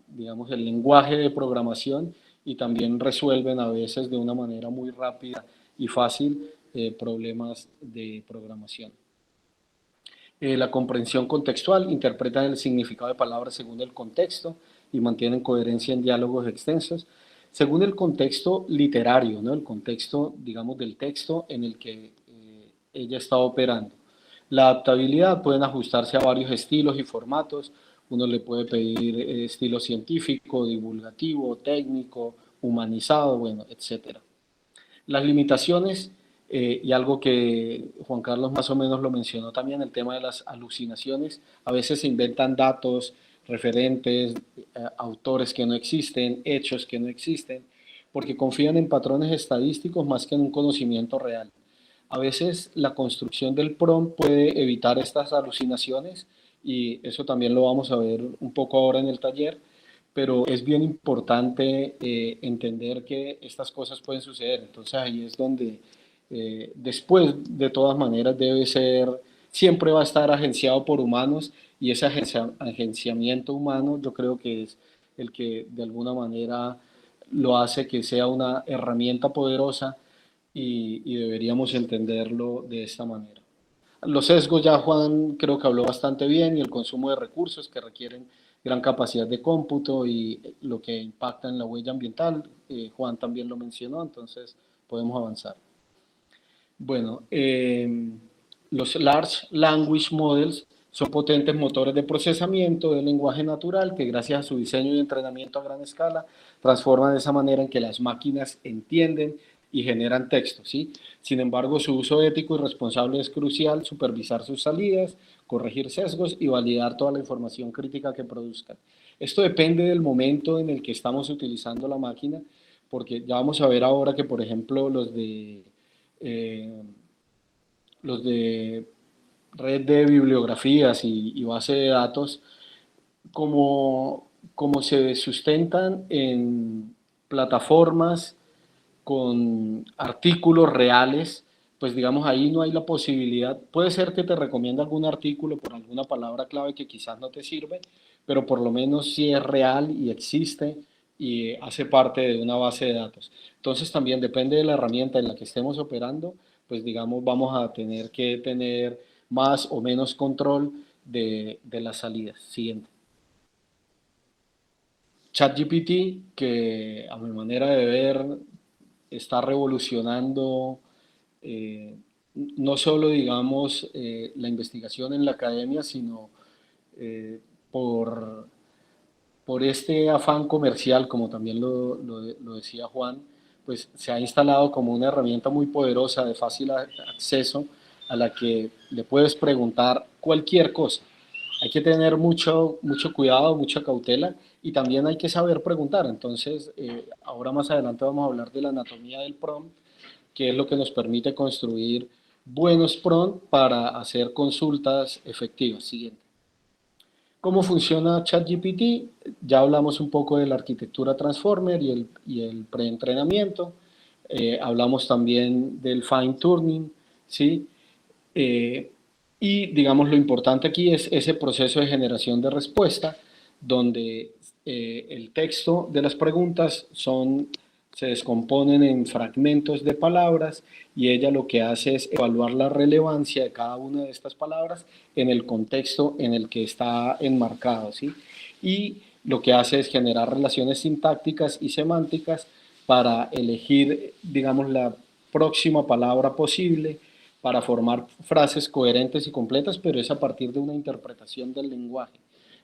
digamos, el lenguaje de programación y también resuelven a veces de una manera muy rápida y fácil problemas de programación. La comprensión contextual, interpretan el significado de palabras según el contexto y mantienen coherencia en diálogos extensos, según el contexto literario, ¿no? El contexto, digamos, del texto en el que ella está operando. La adaptabilidad pueden ajustarse a varios estilos y formatos. Uno le puede pedir estilo científico, divulgativo, técnico, humanizado, bueno, etc. Las limitaciones, y algo que Juan Carlos más o menos lo mencionó también, el tema de las alucinaciones. A veces se inventan datos, referentes, autores que no existen, hechos que no existen, porque confían en patrones estadísticos más que en un conocimiento real. A veces la construcción del prompt puede evitar estas alucinaciones y eso también lo vamos a ver un poco ahora en el taller, pero es bien importante entender que estas cosas pueden suceder. Entonces ahí es donde después, de todas maneras, siempre va a estar agenciado por humanos y ese agenciamiento humano yo creo que es el que de alguna manera lo hace que sea una herramienta poderosa y deberíamos entenderlo de esta manera. Los sesgos ya Juan creo que habló bastante bien y el consumo de recursos que requieren gran capacidad de cómputo y lo que impacta en la huella ambiental, Juan también lo mencionó, entonces podemos avanzar. Bueno, los Large Language Models son potentes motores de procesamiento del lenguaje natural que gracias a su diseño y entrenamiento a gran escala transforman de esa manera en que las máquinas entienden y generan texto, ¿sí? Sin embargo, su uso ético y responsable es crucial, supervisar sus salidas, corregir sesgos y validar toda la información crítica que produzcan. Esto depende del momento en el que estamos utilizando la máquina, porque ya vamos a ver ahora que, por ejemplo, los de red de bibliografías y base de datos, como se sustentan en plataformas con artículos reales, pues digamos ahí no hay la posibilidad, puede ser que te recomiende algún artículo por alguna palabra clave que quizás no te sirve, pero por lo menos sí es real y existe y hace parte de una base de datos. Entonces también depende de la herramienta en la que estemos operando, pues digamos vamos a tener que tener más o menos control de las salidas. Siguiente. ChatGPT, que a mi manera de ver está revolucionando no solo, digamos, la investigación en la academia, sino eh, por, por este afán comercial, como también lo decía Juan, pues se ha instalado como una herramienta muy poderosa de fácil acceso a la que le puedes preguntar cualquier cosa. Hay que tener mucho cuidado, mucha cautela y también hay que saber preguntar. Entonces, ahora más adelante vamos a hablar de la anatomía del prompt, que es lo que nos permite construir buenos prompts para hacer consultas efectivas. Siguiente. ¿Cómo funciona ChatGPT? Ya hablamos un poco de la arquitectura Transformer y el preentrenamiento. Hablamos también del fine tuning, ¿sí? Y digamos lo importante aquí es ese proceso de generación de respuesta, donde el texto de las preguntas se descomponen en fragmentos de palabras y ella lo que hace es evaluar la relevancia de cada una de estas palabras en el contexto en el que está enmarcado, ¿sí? Y lo que hace es generar relaciones sintácticas y semánticas para elegir, digamos, la próxima palabra posible para formar frases coherentes y completas, pero es a partir de una interpretación del lenguaje.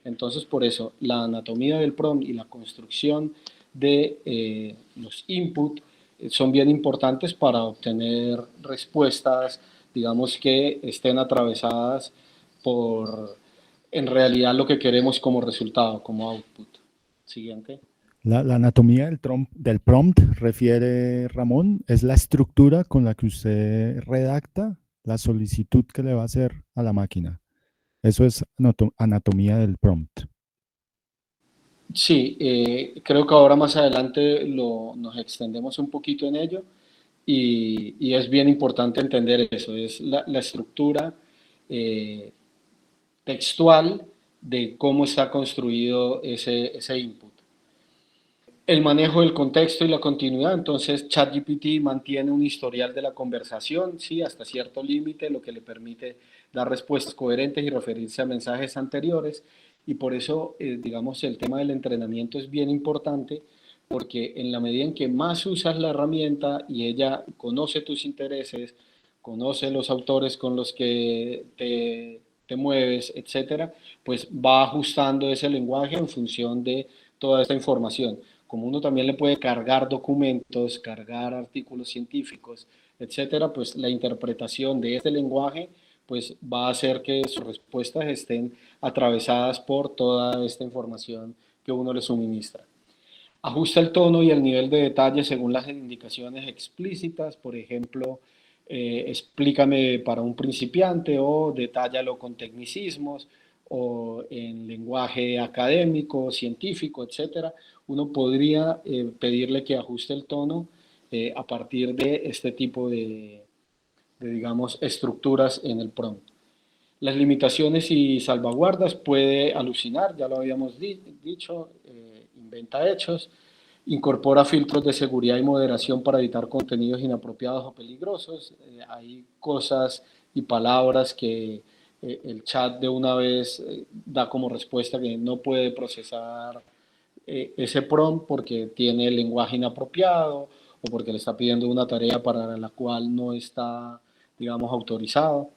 Entonces, por eso, la anatomía del prompt y la construcción de los inputs son bien importantes para obtener respuestas, digamos, que estén atravesadas por, en realidad, lo que queremos como resultado, como output. Siguiente. La anatomía del prompt, refiere Ramón, es la estructura con la que usted redacta la solicitud que le va a hacer a la máquina. Eso es anatomía del prompt. Sí, creo que ahora más adelante nos extendemos un poquito en ello y es bien importante entender eso, es la estructura eh, textual de cómo está construido ese input. El manejo del contexto y la continuidad, entonces ChatGPT mantiene un historial de la conversación, sí, hasta cierto límite, lo que le permite dar respuestas coherentes y referirse a mensajes anteriores, y por eso, digamos, el tema del entrenamiento es bien importante, porque en la medida en que más usas la herramienta y ella conoce tus intereses, conoce los autores con los que te mueves, etcétera, pues va ajustando ese lenguaje en función de toda esta información. Como uno también le puede cargar documentos, cargar artículos científicos, etcétera, pues la interpretación de este lenguaje pues va a hacer que sus respuestas estén atravesadas por toda esta información que uno le suministra. Ajusta el tono y el nivel de detalle según las indicaciones explícitas, por ejemplo, explícame para un principiante o detállalo con tecnicismos o en lenguaje académico, científico, etcétera. Uno podría pedirle que ajuste el tono a partir de este tipo digamos, estructuras en el prompt. Las limitaciones y salvaguardas puede alucinar, ya lo habíamos dicho, inventa hechos, incorpora filtros de seguridad y moderación para evitar contenidos inapropiados o peligrosos. Hay cosas y palabras que el chat de una vez da como respuesta que no puede procesar ese prompt porque tiene el lenguaje inapropiado o porque le está pidiendo una tarea para la cual no está, digamos, autorizado.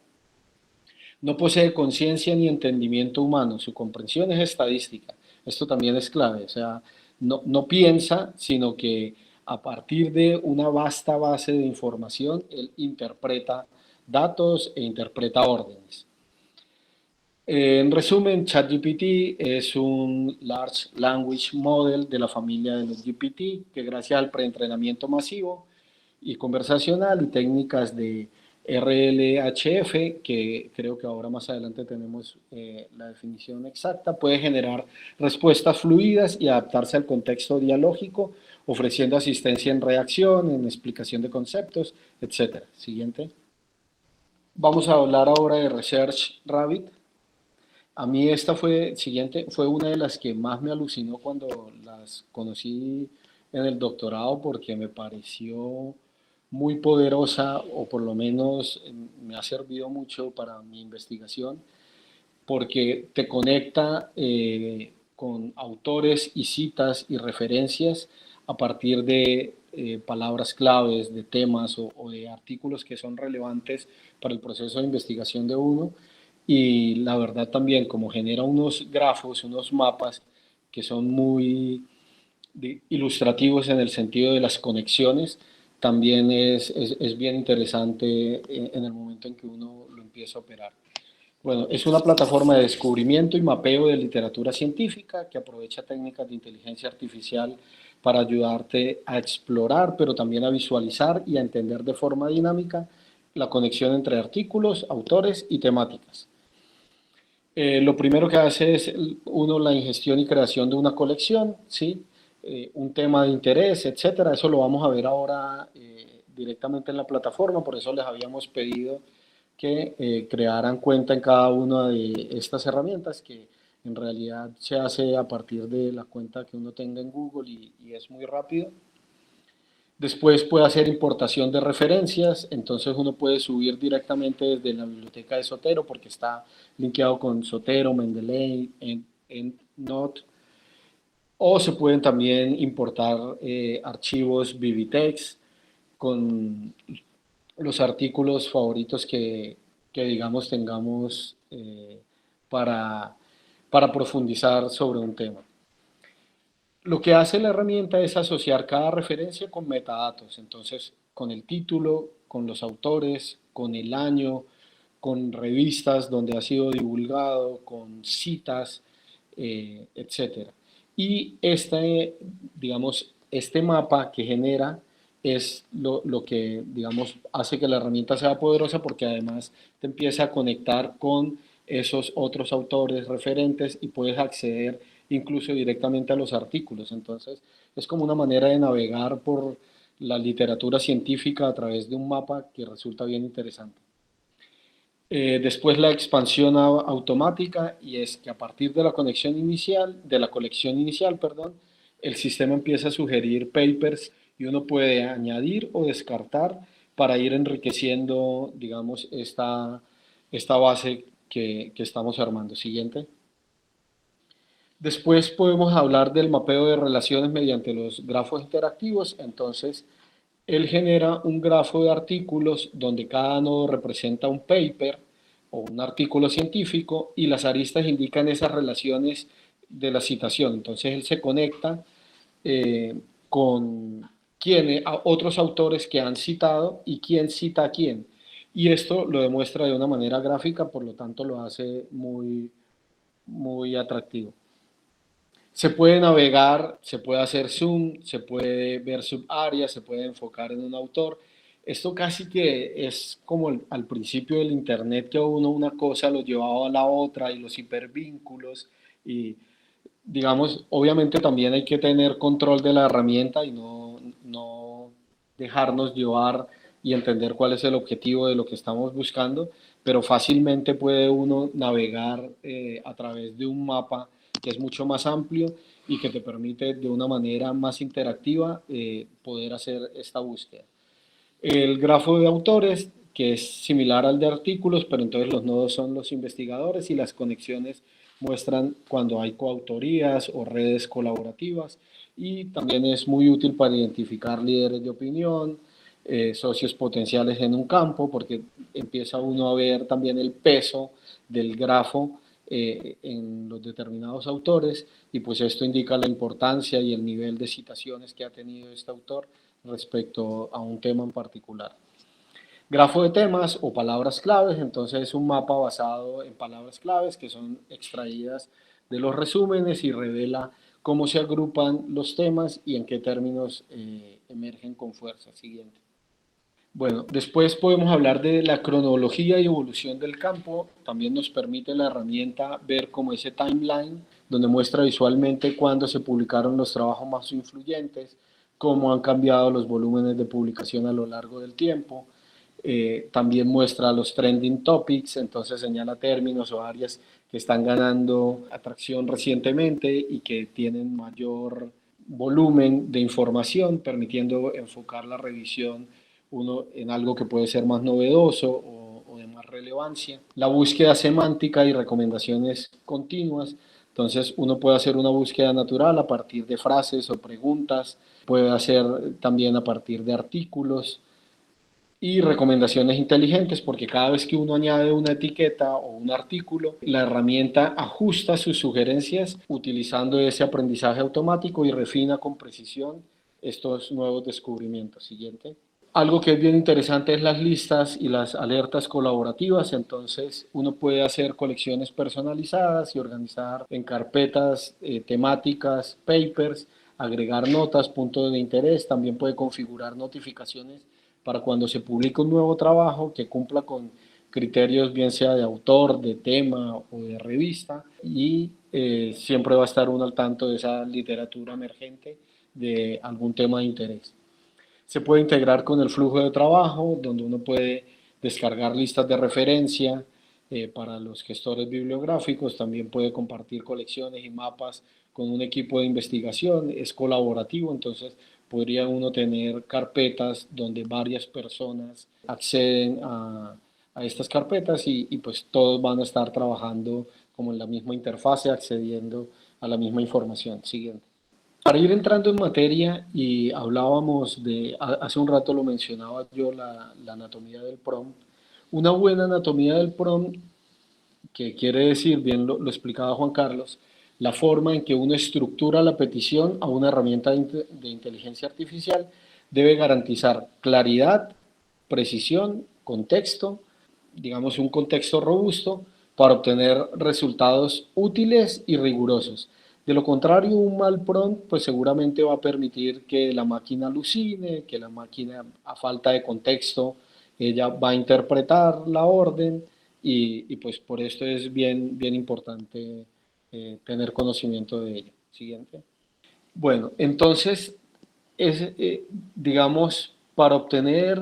No posee conciencia ni entendimiento humano, su comprensión es estadística. Esto también es clave, o sea, no piensa, sino que a partir de una vasta base de información, él interpreta datos e interpreta órdenes. En resumen, ChatGPT es un Large Language Model de la familia de los GPT que gracias al preentrenamiento masivo y conversacional y técnicas de RLHF, que creo que ahora más adelante tenemos la definición exacta, puede generar respuestas fluidas y adaptarse al contexto dialógico, ofreciendo asistencia en reacción, en explicación de conceptos, etc. Siguiente. Vamos a hablar ahora de Research Rabbit. A mí esta fue una de las que más me alucinó cuando las conocí en el doctorado porque me pareció muy poderosa o por lo menos me ha servido mucho para mi investigación porque te conecta con autores y citas y referencias a partir de palabras claves, de temas o de artículos que son relevantes para el proceso de investigación de uno y la verdad también como genera unos grafos, unos mapas que son muy ilustrativos en el sentido de las conexiones, también es bien interesante en el momento en que uno lo empieza a operar. Bueno, es una plataforma de descubrimiento y mapeo de literatura científica que aprovecha técnicas de inteligencia artificial para ayudarte a explorar, pero también a visualizar y a entender de forma dinámica la conexión entre artículos, autores y temáticas. Lo primero que hace es uno la ingestión y creación de una colección, ¿sí? Un tema de interés, etcétera. Eso lo vamos a ver ahora directamente en la plataforma, por eso les habíamos pedido que crearan cuenta en cada una de estas herramientas, que en realidad se hace a partir de la cuenta que uno tenga en Google y es muy rápido. Después puede hacer importación de referencias, entonces uno puede subir directamente desde la biblioteca de Zotero porque está linkeado con Zotero, Mendeley, EndNote, o se pueden también importar archivos Vivitex con los artículos favoritos que digamos tengamos para, para profundizar sobre un tema. Lo que hace la herramienta es asociar cada referencia con metadatos, entonces con el título, con los autores, con el año, con revistas donde ha sido divulgado, con citas, etcétera. Y digamos, este mapa que genera es lo que, digamos, hace que la herramienta sea poderosa porque además te empieza a conectar con esos otros autores referentes y puedes acceder incluso directamente a los artículos. Entonces, es como una manera de navegar por la literatura científica a través de un mapa que resulta bien interesante. Después la expansión automática, y es que a partir de la conexión inicial, de la colección inicial, perdón, el sistema empieza a sugerir papers y uno puede añadir o descartar para ir enriqueciendo, digamos, esta base que estamos armando. Siguiente. Después podemos hablar del mapeo de relaciones mediante los grafos interactivos. Entonces, él genera un grafo de artículos donde cada nodo representa un paper o un artículo científico y las aristas indican esas relaciones de la citación. Entonces, él se conecta con otros autores que han citado y quién cita a quién. Y esto lo demuestra de una manera gráfica, por lo tanto lo hace muy, muy atractivo. Se puede navegar, se puede hacer zoom, se puede ver subáreas, se puede enfocar en un autor. Esto casi que es como al principio del internet, que uno una cosa lo llevaba a la otra y los hipervínculos y digamos, obviamente también hay que tener control de la herramienta y no dejarnos llevar y entender cuál es el objetivo de lo que estamos buscando, pero fácilmente puede uno navegar a través de un mapa que es mucho más amplio y que te permite de una manera más interactiva poder hacer esta búsqueda. El grafo de autores, que es similar al de artículos, pero entonces los nodos son los investigadores y las conexiones muestran cuando hay coautorías o redes colaborativas, y también es muy útil para identificar líderes de opinión, socios potenciales en un campo, porque empieza uno a ver también el peso del grafo en los determinados autores, y pues esto indica la importancia y el nivel de citaciones que ha tenido este autor respecto a un tema en particular. Grafo de temas o palabras claves, entonces es un mapa basado en palabras claves que son extraídas de los resúmenes y revela cómo se agrupan los temas y en qué términos emergen con fuerza. Siguiente. Bueno, después podemos hablar de la cronología y evolución del campo. También nos permite la herramienta ver como ese timeline, donde muestra visualmente cuándo se publicaron los trabajos más influyentes, cómo han cambiado los volúmenes de publicación a lo largo del tiempo. También muestra los trending topics, entonces señala términos o áreas que están ganando atracción recientemente y que tienen mayor volumen de información, permitiendo enfocar la revisión uno en algo que puede ser más novedoso o de más relevancia. La búsqueda semántica y recomendaciones continuas. Entonces uno puede hacer una búsqueda natural a partir de frases o preguntas, puede hacer también a partir de artículos y recomendaciones inteligentes, porque cada vez que uno añade una etiqueta o un artículo, la herramienta ajusta sus sugerencias utilizando ese aprendizaje automático y refina con precisión estos nuevos descubrimientos. Siguiente. Algo que es bien interesante es las listas y las alertas colaborativas, entonces uno puede hacer colecciones personalizadas y organizar en carpetas temáticas, papers, agregar notas, puntos de interés, también puede configurar notificaciones para cuando se publica un nuevo trabajo que cumpla con criterios bien sea de autor, de tema o de revista, y siempre va a estar uno al tanto de esa literatura emergente de algún tema de interés. Se puede integrar con el flujo de trabajo, donde uno puede descargar listas de referencia para los gestores bibliográficos, también puede compartir colecciones y mapas con un equipo de investigación, es colaborativo, entonces podría uno tener carpetas donde varias personas acceden a estas carpetas y pues todos van a estar trabajando como en la misma interfase, accediendo a la misma información. Siguiente. Para ir entrando en materia, y hablábamos de, hace un rato lo mencionaba yo, la anatomía del prompt. Una buena anatomía del prompt, que quiere decir, bien lo explicaba Juan Carlos, la forma en que uno estructura la petición a una herramienta de inteligencia artificial, debe garantizar claridad, precisión, contexto, digamos un contexto robusto para obtener resultados útiles y rigurosos. De lo contrario, un mal prompt pues seguramente va a permitir que la máquina alucine, que la máquina a falta de contexto ella va a interpretar la orden y pues por esto es bien importante tener conocimiento de ello. Siguiente. Bueno, entonces, es, digamos, para obtener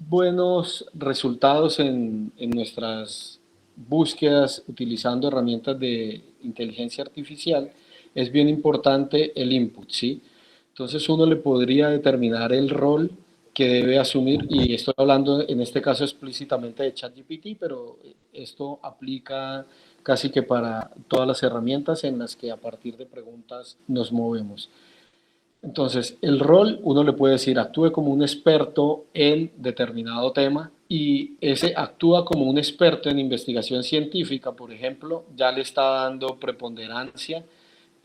buenos resultados en nuestras búsquedas utilizando herramientas de inteligencia artificial, es bien importante el input, ¿sí? Entonces uno le podría determinar el rol que debe asumir, y estoy hablando en este caso explícitamente de ChatGPT, pero esto aplica casi que para todas las herramientas en las que a partir de preguntas nos movemos. Entonces, el rol, uno le puede decir, actúe como un experto en determinado tema, y ese actúa como un experto en investigación científica, por ejemplo, ya le está dando preponderancia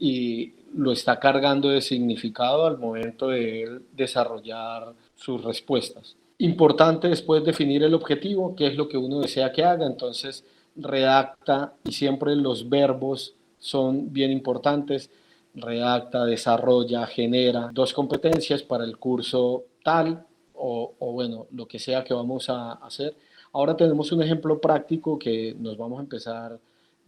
y lo está cargando de significado al momento de él desarrollar sus respuestas. Importante después definir el objetivo, qué es lo que uno desea que haga, entonces redacta, y siempre los verbos son bien importantes, redacta, desarrolla, genera dos competencias para el curso tal o bueno, lo que sea que vamos a hacer. Ahora tenemos un ejemplo práctico que nos vamos a empezar,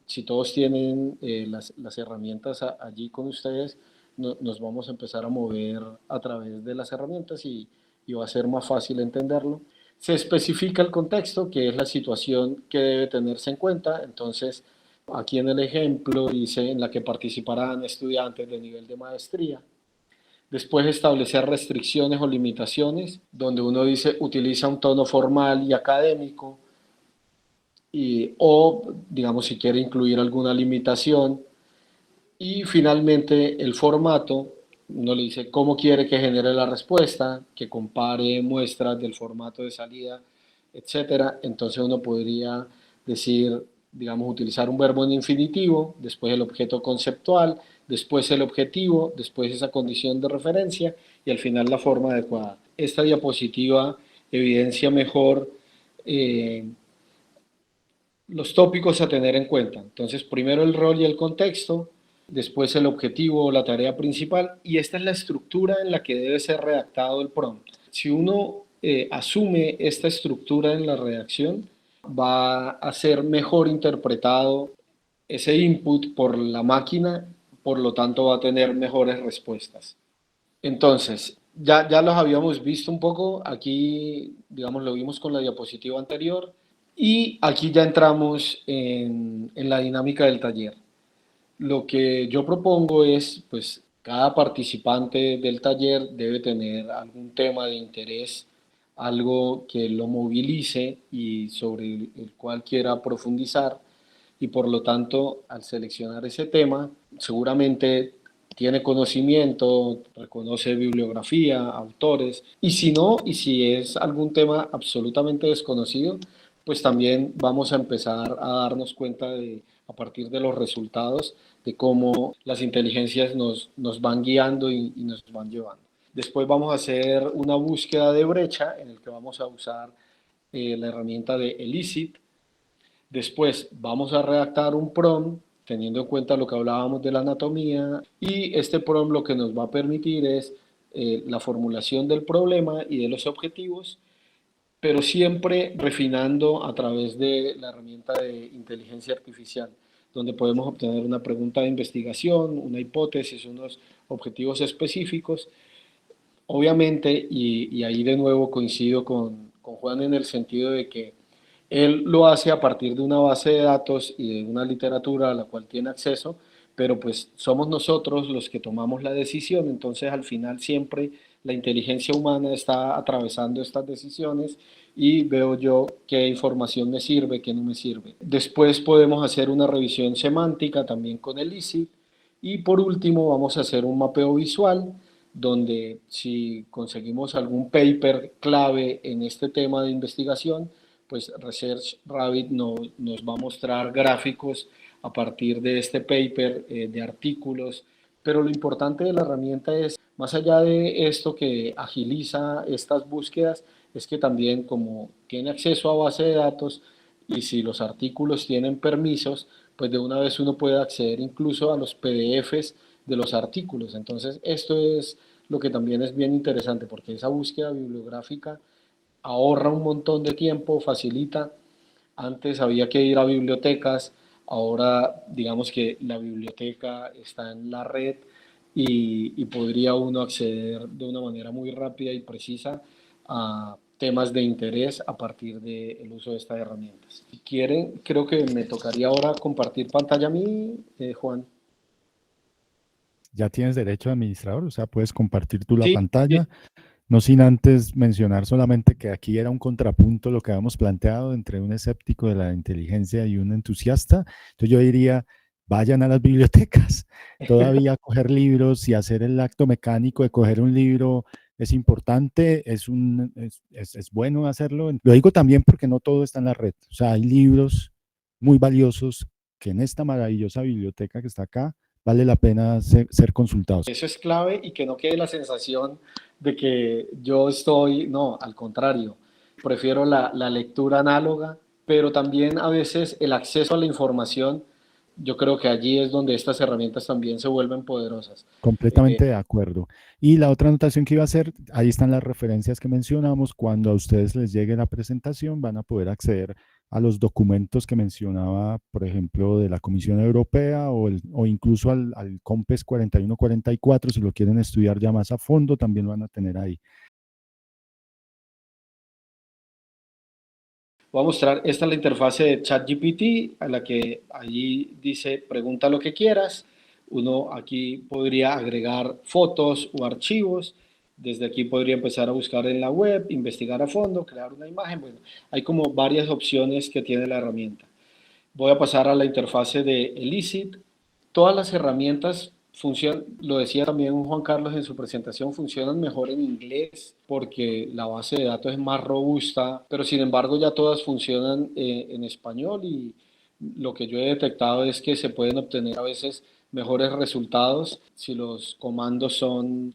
si todos tienen las herramientas allí con ustedes, nos vamos a empezar a mover a través de las herramientas y va a ser más fácil entenderlo. Se especifica el contexto, que es la situación que debe tenerse en cuenta, entonces aquí en el ejemplo dice en la que participarán estudiantes de nivel de maestría. Después establecer restricciones o limitaciones, donde uno dice utiliza un tono formal y académico, o digamos si quiere incluir alguna limitación. Y finalmente el formato, uno le dice cómo quiere que genere la respuesta, que compare muestras del formato de salida, etcétera. Entonces uno podría decir, digamos, utilizar un verbo en infinitivo, después el objeto conceptual, después el objetivo, después esa condición de referencia y al final la forma adecuada. Esta diapositiva evidencia mejor los tópicos a tener en cuenta. Entonces, primero el rol y el contexto, después el objetivo o la tarea principal, y esta es la estructura en la que debe ser redactado el prompt. Si uno asume esta estructura en la redacción, va a ser mejor interpretado ese input por la máquina, por lo tanto va a tener mejores respuestas. Entonces, ya los habíamos visto un poco, aquí, digamos, lo vimos con la diapositiva anterior, y aquí ya entramos en la dinámica del taller. Lo que yo propongo es, pues, cada participante del taller debe tener algún tema de interés, algo que lo movilice y sobre el cual quiera profundizar, y por lo tanto, al seleccionar ese tema, seguramente tiene conocimiento, reconoce bibliografía, autores, y si no, y si es algún tema absolutamente desconocido, pues también vamos a empezar a darnos cuenta de, a partir de los resultados, de cómo las inteligencias nos van guiando y nos van llevando. Después vamos a hacer una búsqueda de brecha en el que vamos a usar la herramienta de Elicit. Después vamos a redactar un prompt teniendo en cuenta lo que hablábamos de la anatomía, y este prompt lo que nos va a permitir es la formulación del problema y de los objetivos, pero siempre refinando a través de la herramienta de inteligencia artificial, donde podemos obtener una pregunta de investigación, una hipótesis, unos objetivos específicos. Obviamente, y ahí de nuevo coincido con Juan en el sentido de que él lo hace a partir de una base de datos y de una literatura a la cual tiene acceso, pero pues somos nosotros los que tomamos la decisión, entonces al final siempre la inteligencia humana está atravesando estas decisiones y veo yo qué información me sirve, qué no me sirve. Después podemos hacer una revisión semántica también con el ISIT y por último vamos a hacer un mapeo visual donde si conseguimos algún paper clave en este tema de investigación, pues Research Rabbit nos va a mostrar gráficos a partir de este paper, de artículos, pero lo importante de la herramienta es, más allá de esto que agiliza estas búsquedas, es que también como tiene acceso a base de datos y si los artículos tienen permisos, pues de una vez uno puede acceder incluso a los PDFs de los artículos. Entonces, esto es lo que también es bien interesante, porque esa búsqueda bibliográfica ahorra un montón de tiempo, facilita. Antes había que ir a bibliotecas, ahora digamos que la biblioteca está en la red y podría uno acceder de una manera muy rápida y precisa a temas de interés a partir del uso de estas herramientas. Si quieren, creo que me tocaría ahora compartir pantalla a mí, Juan. Ya tienes derecho de administrador, o sea, puedes compartir tú la Sí, sí. pantalla. No sin antes mencionar solamente que aquí era un contrapunto lo que habíamos planteado entre un escéptico de la inteligencia y un entusiasta. Entonces yo diría, vayan a las bibliotecas. Todavía coger libros y hacer el acto mecánico de coger un libro es importante, es bueno hacerlo. Lo digo también porque no todo está en la red. O sea, hay libros muy valiosos que en esta maravillosa biblioteca que está acá vale la pena ser consultados. Eso es clave y que no quede la sensación de que yo estoy, no, al contrario, prefiero la lectura análoga, pero también a veces el acceso a la información, yo creo que allí es donde estas herramientas también se vuelven poderosas. Completamente de acuerdo. Y la otra anotación que iba a hacer, ahí están las referencias que mencionamos. Cuando a ustedes les llegue la presentación, van a poder acceder a los documentos que mencionaba, por ejemplo, de la Comisión Europea o incluso al COMPES 4144, si lo quieren estudiar ya más a fondo, también lo van a tener ahí. Voy a mostrar, esta es la interfase de ChatGPT, a la que allí dice pregunta lo que quieras. Uno aquí podría agregar fotos o archivos. Desde aquí podría empezar a buscar en la web, investigar a fondo, crear una imagen. Bueno, hay como varias opciones que tiene la herramienta. Voy a pasar a la interfase de Elicit. Todas las herramientas funcionan, lo decía también Juan Carlos en su presentación, funcionan mejor en inglés porque la base de datos es más robusta, pero sin embargo ya todas funcionan en español y lo que yo he detectado es que se pueden obtener a veces mejores resultados si los comandos son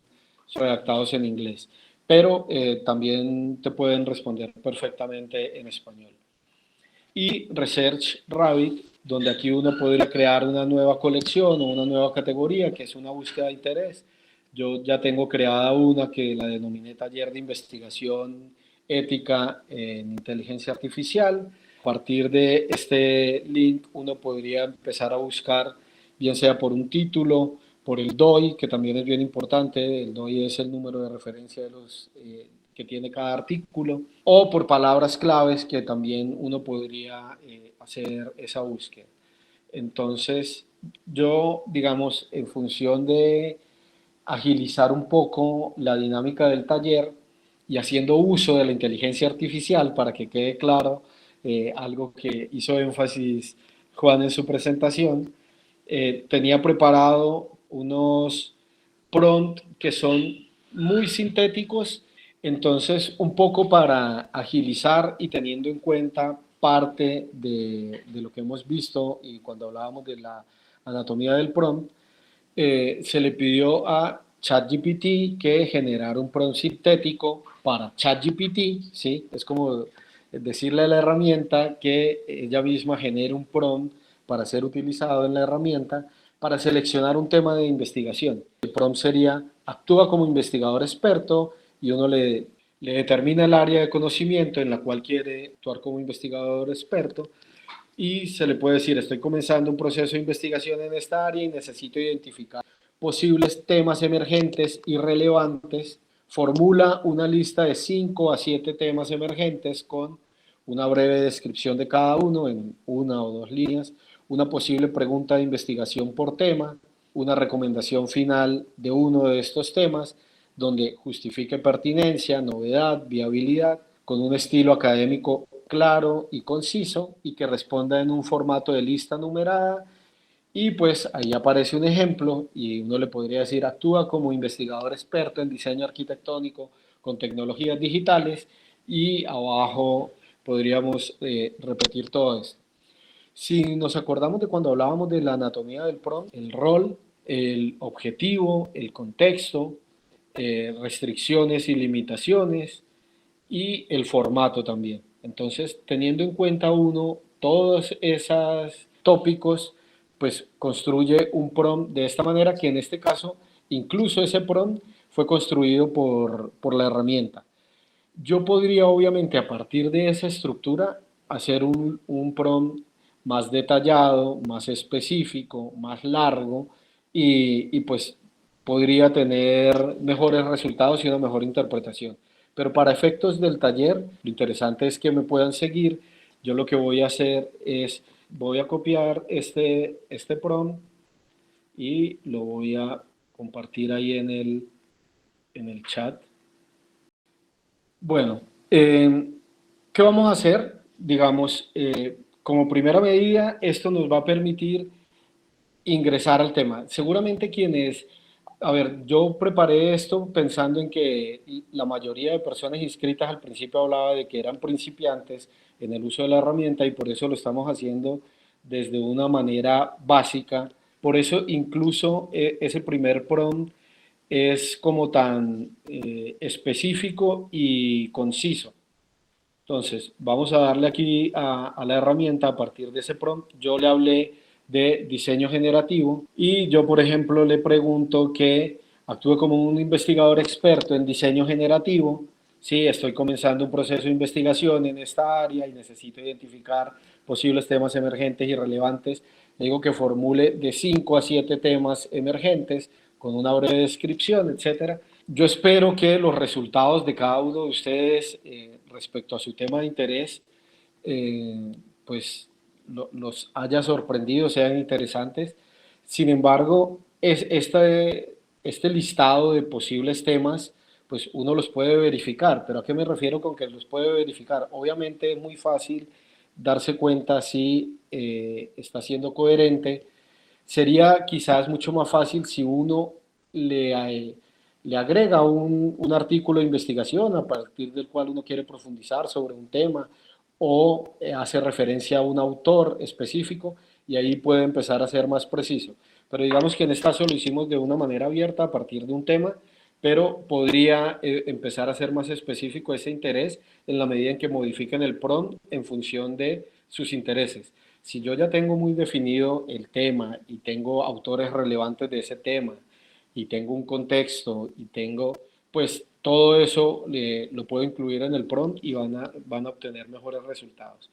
redactados en inglés, pero también te pueden responder perfectamente en español. Y Research Rabbit, donde aquí uno podría crear una nueva colección o una nueva categoría, que es una búsqueda de interés. Yo ya tengo creada una que la denominé Taller de Investigación Ética en Inteligencia Artificial. A partir de este link uno podría empezar a buscar, bien sea por un título, por el DOI, que también es bien importante. El DOI es el número de referencia de los que tiene cada artículo, o por palabras claves que también uno podría hacer esa búsqueda. Entonces, yo, digamos, en función de agilizar un poco la dinámica del taller y haciendo uso de la inteligencia artificial para que quede claro algo que hizo énfasis Juan en su presentación, tenía preparado unos prompts que son muy sintéticos, entonces un poco para agilizar y teniendo en cuenta parte de lo que hemos visto y cuando hablábamos de la anatomía del prompt, se le pidió a ChatGPT que generara un prompt sintético para ChatGPT, ¿sí? Es como decirle a la herramienta que ella misma genere un prompt para ser utilizado en la herramienta para seleccionar un tema de investigación. El prompt sería: actúa como investigador experto, y uno le determina el área de conocimiento en la cual quiere actuar como investigador experto, y se le puede decir: estoy comenzando un proceso de investigación en esta área y necesito identificar posibles temas emergentes y relevantes. Formula una lista de 5 a 7 temas emergentes con una breve descripción de cada uno en 1 o 2 líneas, una posible pregunta de investigación por tema, una recomendación final de uno de estos temas, donde justifique pertinencia, novedad, viabilidad, con un estilo académico claro y conciso y que responda en un formato de lista numerada. Y pues ahí aparece un ejemplo y uno le podría decir: actúa como investigador experto en diseño arquitectónico con tecnologías digitales, y abajo podríamos repetir todo esto. Si nos acordamos de cuando hablábamos de la anatomía del prompt, el rol, el objetivo, el contexto, restricciones y limitaciones, y el formato también. Entonces, teniendo en cuenta uno todos esos tópicos, pues construye un prompt de esta manera, que en este caso, incluso ese prompt fue construido por la herramienta. Yo podría, obviamente, a partir de esa estructura, hacer un prompt más detallado, más específico, más largo, y pues podría tener mejores resultados y una mejor interpretación. Pero para efectos del taller, lo interesante es que me puedan seguir. Yo lo que voy a hacer es, voy a copiar este prompt y lo voy a compartir ahí en el chat. Bueno, ¿qué vamos a hacer? Digamos, como primera medida, esto nos va a permitir ingresar al tema. Seguramente quienes, a ver, yo preparé esto pensando en que la mayoría de personas inscritas al principio hablaba de que eran principiantes en el uso de la herramienta, y por eso lo estamos haciendo desde una manera básica. Por eso incluso ese primer prompt es como tan específico y conciso. Entonces, vamos a darle aquí a la herramienta a partir de ese prompt. Yo le hablé de diseño generativo y yo, por ejemplo, le pregunto que actúe como un investigador experto en diseño generativo. Sí, estoy comenzando un proceso de investigación en esta área y necesito identificar posibles temas emergentes y relevantes. Le digo que formule de 5 a 7 temas emergentes con una breve descripción, etcétera. Yo espero que los resultados de cada uno de ustedes respecto a su tema de interés, pues los haya sorprendido, sean interesantes. Sin embargo, este listado de posibles temas, pues uno los puede verificar. ¿Pero a qué me refiero con que los puede verificar? Obviamente es muy fácil darse cuenta si está siendo coherente. Sería quizás mucho más fácil si uno le agrega un artículo de investigación a partir del cual uno quiere profundizar sobre un tema, o hace referencia a un autor específico, y ahí puede empezar a ser más preciso. Pero digamos que en este caso lo hicimos de una manera abierta a partir de un tema, pero podría empezar a ser más específico ese interés en la medida en que modifiquen el prompt en función de sus intereses. Si yo ya tengo muy definido el tema y tengo autores relevantes de ese tema y tengo un contexto y tengo, pues todo eso lo puedo incluir en el prompt y van a obtener mejores resultados.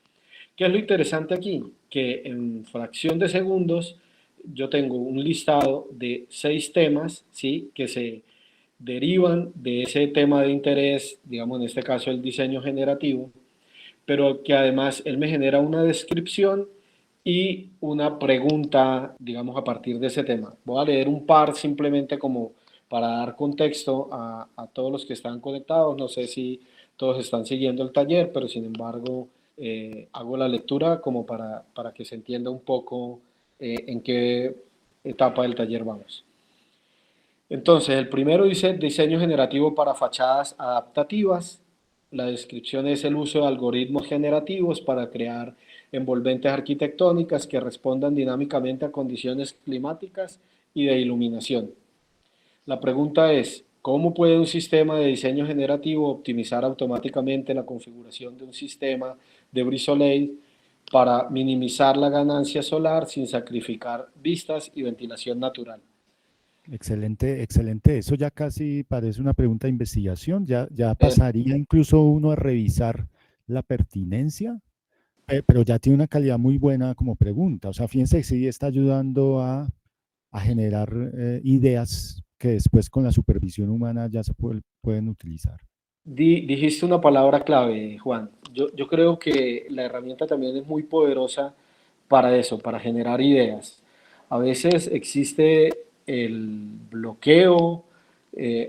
¿Qué es lo interesante aquí? Que en fracción de segundos yo tengo un listado de 6 temas, ¿sí?, que se derivan de ese tema de interés, digamos en este caso el diseño generativo, pero que además él me genera una descripción y una pregunta, digamos, a partir de ese tema. Voy a leer un par simplemente como para dar contexto a todos los que están conectados. No sé si todos están siguiendo el taller, pero sin embargo hago la lectura como para que se entienda un poco en qué etapa del taller vamos. Entonces, el primero dice diseño generativo para fachadas adaptativas. La descripción es el uso de algoritmos generativos para crear envolventes arquitectónicas que respondan dinámicamente a condiciones climáticas y de iluminación. La pregunta es: ¿cómo puede un sistema de diseño generativo optimizar automáticamente la configuración de un sistema de Brise Soleil para minimizar la ganancia solar sin sacrificar vistas y ventilación natural. Excelente, excelente. Eso ya casi parece una pregunta de investigación. Ya pasaría incluso uno a revisar la pertinencia, pero ya tiene una calidad muy buena como pregunta. O sea, fíjense que sí está ayudando a generar ideas que después con la supervisión humana ya se pueden utilizar. Dijiste una palabra clave, Juan. Yo creo que la herramienta también es muy poderosa para eso, para generar ideas. A veces existe el bloqueo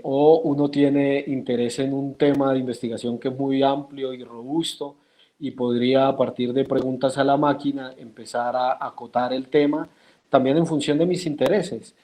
o uno tiene interés en un tema de investigación que es muy amplio y robusto y podría a partir de preguntas a la máquina empezar a acotar el tema también en función de mis intereses.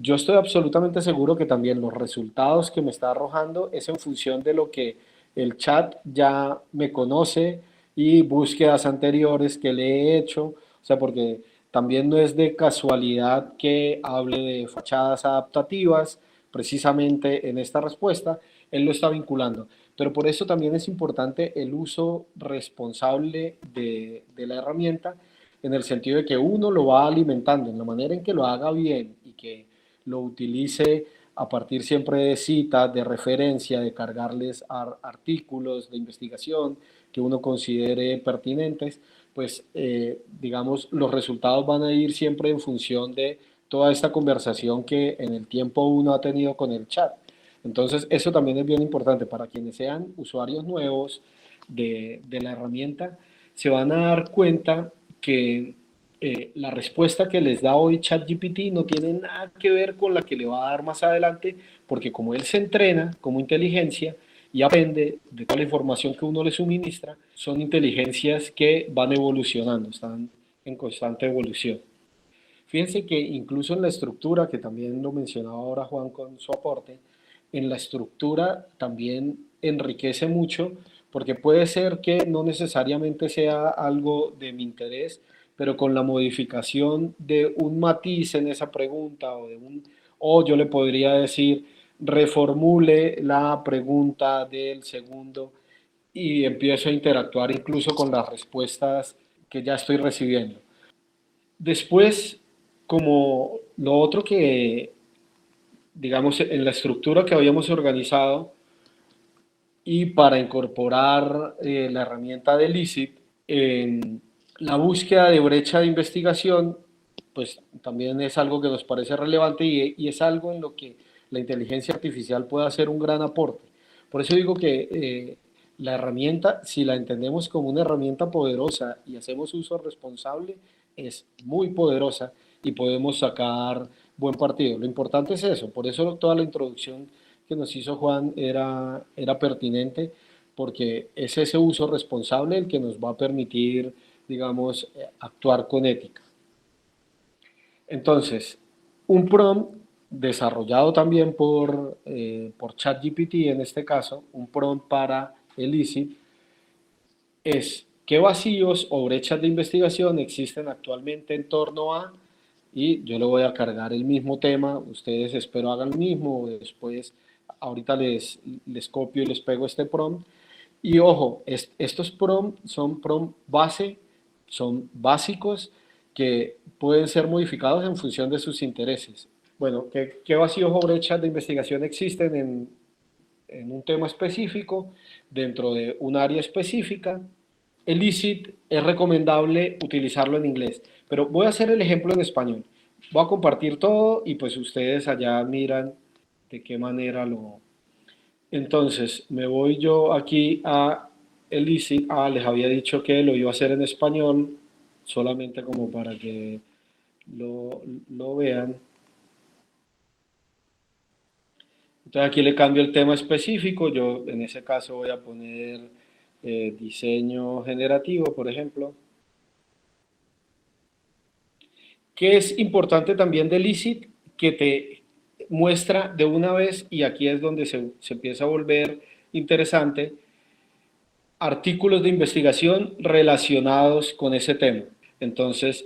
Yo estoy absolutamente seguro que también los resultados que me está arrojando es en función de lo que el chat ya me conoce y búsquedas anteriores que le he hecho. O sea, porque también no es de casualidad que hable de fachadas adaptativas, precisamente en esta respuesta, él lo está vinculando. Pero por eso también es importante el uso responsable de la herramienta, en el sentido de que uno lo va alimentando en la manera en que lo haga bien y que lo utilice a partir siempre de citas, de referencia, de cargarles artículos de investigación que uno considere pertinentes, pues digamos, los resultados van a ir siempre en función de toda esta conversación que en el tiempo uno ha tenido con el chat. Entonces, eso también es bien importante para quienes sean usuarios nuevos de la herramienta, se van a dar cuenta que la respuesta que les da hoy ChatGPT no tiene nada que ver con la que le va a dar más adelante, porque como él se entrena como inteligencia y aprende de toda la información que uno le suministra, son inteligencias que van evolucionando, están en constante evolución. Fíjense que incluso en la estructura, que también lo mencionaba ahora Juan con su aporte, en la estructura también enriquece mucho, porque puede ser que no necesariamente sea algo de mi interés, pero con la modificación de un matiz en esa pregunta o yo le podría decir, reformule la pregunta del segundo y empiezo a interactuar incluso con las respuestas que ya estoy recibiendo. Después, como lo otro que, digamos, en la estructura que habíamos organizado y para incorporar la herramienta de LICIT, en la búsqueda de brecha de investigación, pues también es algo que nos parece relevante y es algo en lo que la inteligencia artificial puede hacer un gran aporte. Por eso digo que la herramienta, si la entendemos como una herramienta poderosa y hacemos uso responsable, es muy poderosa y podemos sacar buen partido. Lo importante es eso, por eso toda la introducción que nos hizo Juan era pertinente, porque es ese uso responsable el que nos va a permitir, digamos, actuar con ética. Entonces, un prompt desarrollado también por ChatGPT, en este caso, un prompt para ELICIT, es qué vacíos o brechas de investigación existen actualmente en torno a, y yo le voy a cargar el mismo tema, ustedes espero hagan lo mismo, después ahorita les copio y les pego este prompt. Y ojo, estos prompts son prompt base, son básicos que pueden ser modificados en función de sus intereses. Bueno, ¿qué vacíos o brechas de investigación existen en un tema específico, dentro de un área específica? El ICIT es recomendable utilizarlo en inglés, pero voy a hacer el ejemplo en español. Voy a compartir todo y pues ustedes allá miran de qué manera lo... Entonces, me voy yo aquí a el ICIT. Les había dicho que lo iba a hacer en español, solamente como para que lo vean. Entonces aquí le cambio el tema específico, yo en ese caso voy a poner diseño generativo, por ejemplo. ¿Qué es importante también del ICIT? Que te muestra de una vez, y aquí es donde se empieza a volver interesante, artículos de investigación relacionados con ese tema. Entonces,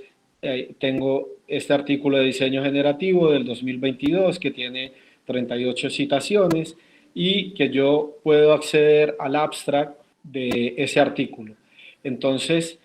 tengo este artículo de diseño generativo del 2022 que tiene 38 citaciones y que yo puedo acceder al abstract de ese artículo. Entonces,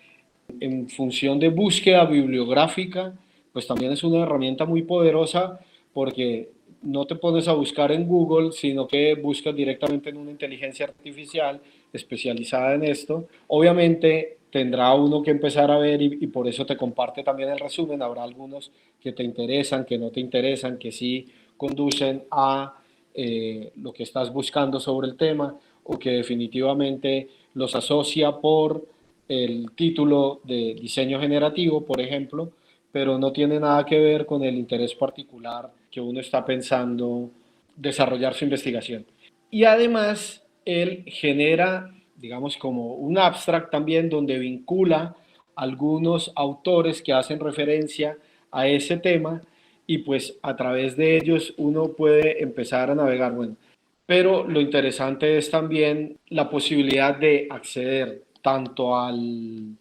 En función de búsqueda bibliográfica, pues también es una herramienta muy poderosa porque no te pones a buscar en Google, sino que buscas directamente en una inteligencia artificial especializada en esto. Obviamente tendrá uno que empezar a ver y por eso te comparte también el resumen. Habrá algunos que te interesan, que no te interesan, que sí conducen a lo que estás buscando sobre el tema o que definitivamente los asocia por el título de diseño generativo, por ejemplo, pero no tiene nada que ver con el interés particular que uno está pensando desarrollar su investigación. Y además, él genera, digamos, como un abstract también donde vincula algunos autores que hacen referencia a ese tema y pues a través de ellos uno puede empezar a navegar. Bueno, pero lo interesante es también la posibilidad de acceder tanto al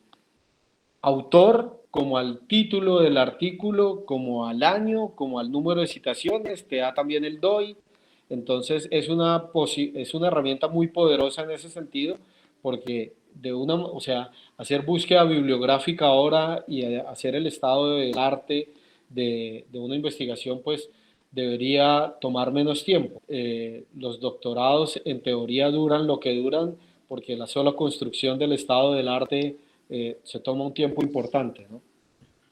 autor como al título del artículo, como al año, como al número de citaciones, te da también el DOI. Entonces es una herramienta muy poderosa en ese sentido, porque o sea, hacer búsqueda bibliográfica ahora y hacer el estado del arte de una investigación, pues debería tomar menos tiempo. Los doctorados en teoría duran lo que duran, porque la sola construcción del estado del arte se toma un tiempo importante, ¿no?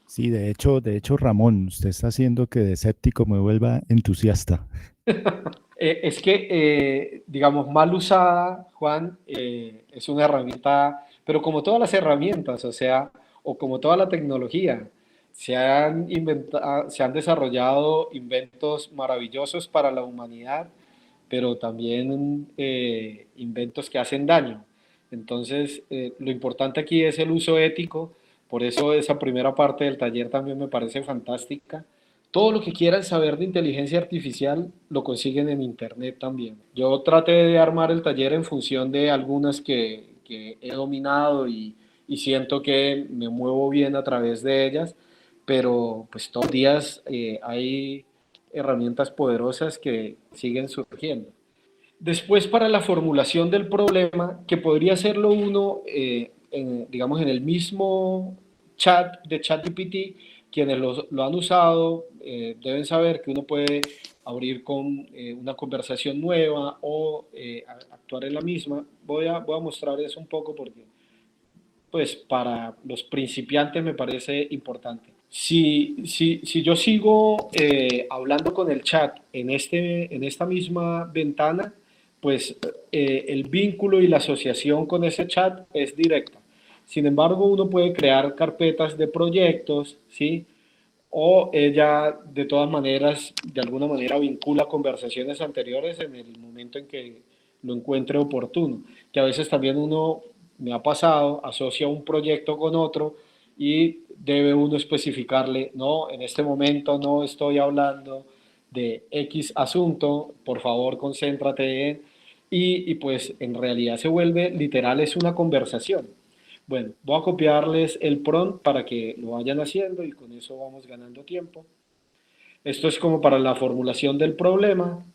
Sí, de hecho, Ramón, usted está haciendo que de escéptico me vuelva entusiasta. Es que, digamos, mal usada, Juan, es una herramienta, pero como todas las herramientas, o sea, o como toda la tecnología, se han desarrollado inventos maravillosos para la humanidad, pero también inventos que hacen daño. Entonces, lo importante aquí es el uso ético, por eso esa primera parte del taller también me parece fantástica. Todo lo que quieran saber de inteligencia artificial lo consiguen en internet también. Yo traté de armar el taller en función de algunas que he dominado y siento que me muevo bien a través de ellas, pero pues todos los días hay herramientas poderosas que siguen surgiendo. Después, para la formulación del problema, que podría hacerlo uno, digamos, en el mismo chat de ChatGPT, quienes lo han usado deben saber que uno puede abrir con una conversación nueva o actuar en la misma. Voy a mostrar eso un poco porque pues para los principiantes me parece importante. Si yo sigo hablando con el chat en esta misma ventana, pues el vínculo y la asociación con ese chat es directa. Sin embargo, uno puede crear carpetas de proyectos, ¿sí? O ella de todas maneras, de alguna manera, vincula conversaciones anteriores en el momento en que lo encuentre oportuno. Que a veces también uno, me ha pasado, asocia un proyecto con otro y debe uno especificarle, no, en este momento no estoy hablando de X asunto, por favor concéntrate en... Y pues en realidad se vuelve literal, es una conversación. Bueno, voy a copiarles el prompt para que lo vayan haciendo y con eso vamos ganando tiempo. Esto es como para la formulación del problema.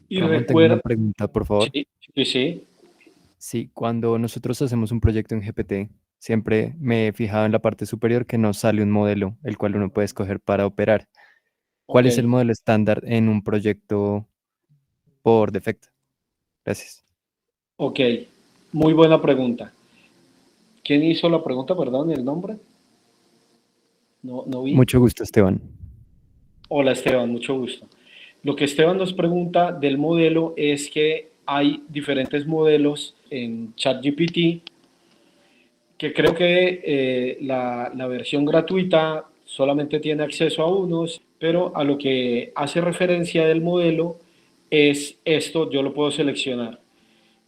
Y Ramón, tengo una recuerda, pregunta, por favor. sí, sí, sí, Sí, cuando nosotros hacemos un proyecto en GPT, siempre me he fijado en la parte superior que nos sale un modelo, el cual uno puede escoger para operar. ok, ¿Cuál es el modelo estándar en un proyecto por defecto? Gracias. ok. Muy buena pregunta. ¿Quién hizo la pregunta? Perdón, el nombre. No, no vi. Mucho gusto, Esteban. Hola Esteban, mucho gusto. Lo que Esteban nos pregunta del modelo es que hay diferentes modelos en ChatGPT que creo que la versión gratuita solamente tiene acceso a unos, pero a lo que hace referencia del modelo es esto, yo lo puedo seleccionar.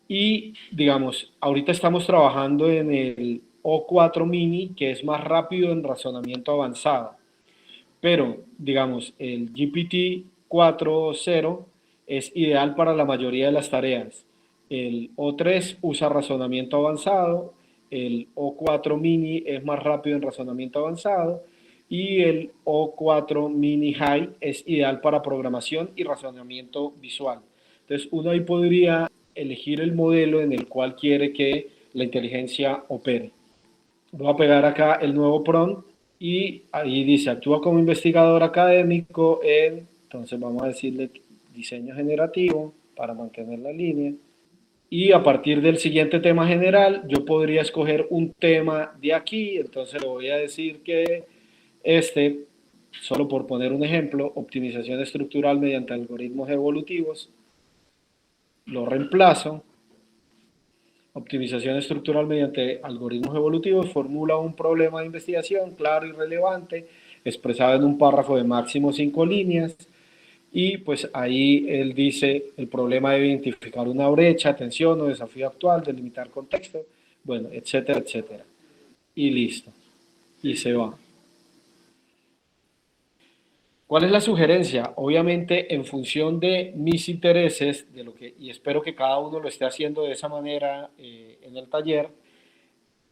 Y digamos, ahorita estamos trabajando en el O4 mini, que es más rápido en razonamiento avanzado, pero digamos, el GPT 4.0 es ideal para la mayoría de las tareas. El O3 usa razonamiento avanzado, el O4 mini es más rápido en razonamiento avanzado y el O4 mini high es ideal para programación y razonamiento visual. Entonces uno ahí podría elegir el modelo en el cual quiere que la inteligencia opere. Voy a pegar acá el nuevo prompt y ahí dice, actúa como investigador académico entonces vamos a decirle diseño generativo para mantener la línea. Y a partir del siguiente tema general, yo podría escoger un tema de aquí, entonces le voy a decir que solo por poner un ejemplo, optimización estructural mediante algoritmos evolutivos, lo reemplazo. Optimización estructural mediante algoritmos evolutivos formula un problema de investigación claro y relevante, expresado en un párrafo de máximo 5 líneas, y pues ahí él dice el problema de identificar una brecha, tensión o desafío actual, delimitar contexto, bueno, etcétera, etcétera. Y listo. Y se va. ¿Cuál es la sugerencia? Obviamente, en función de mis intereses, y espero que cada uno lo esté haciendo de esa manera en el taller,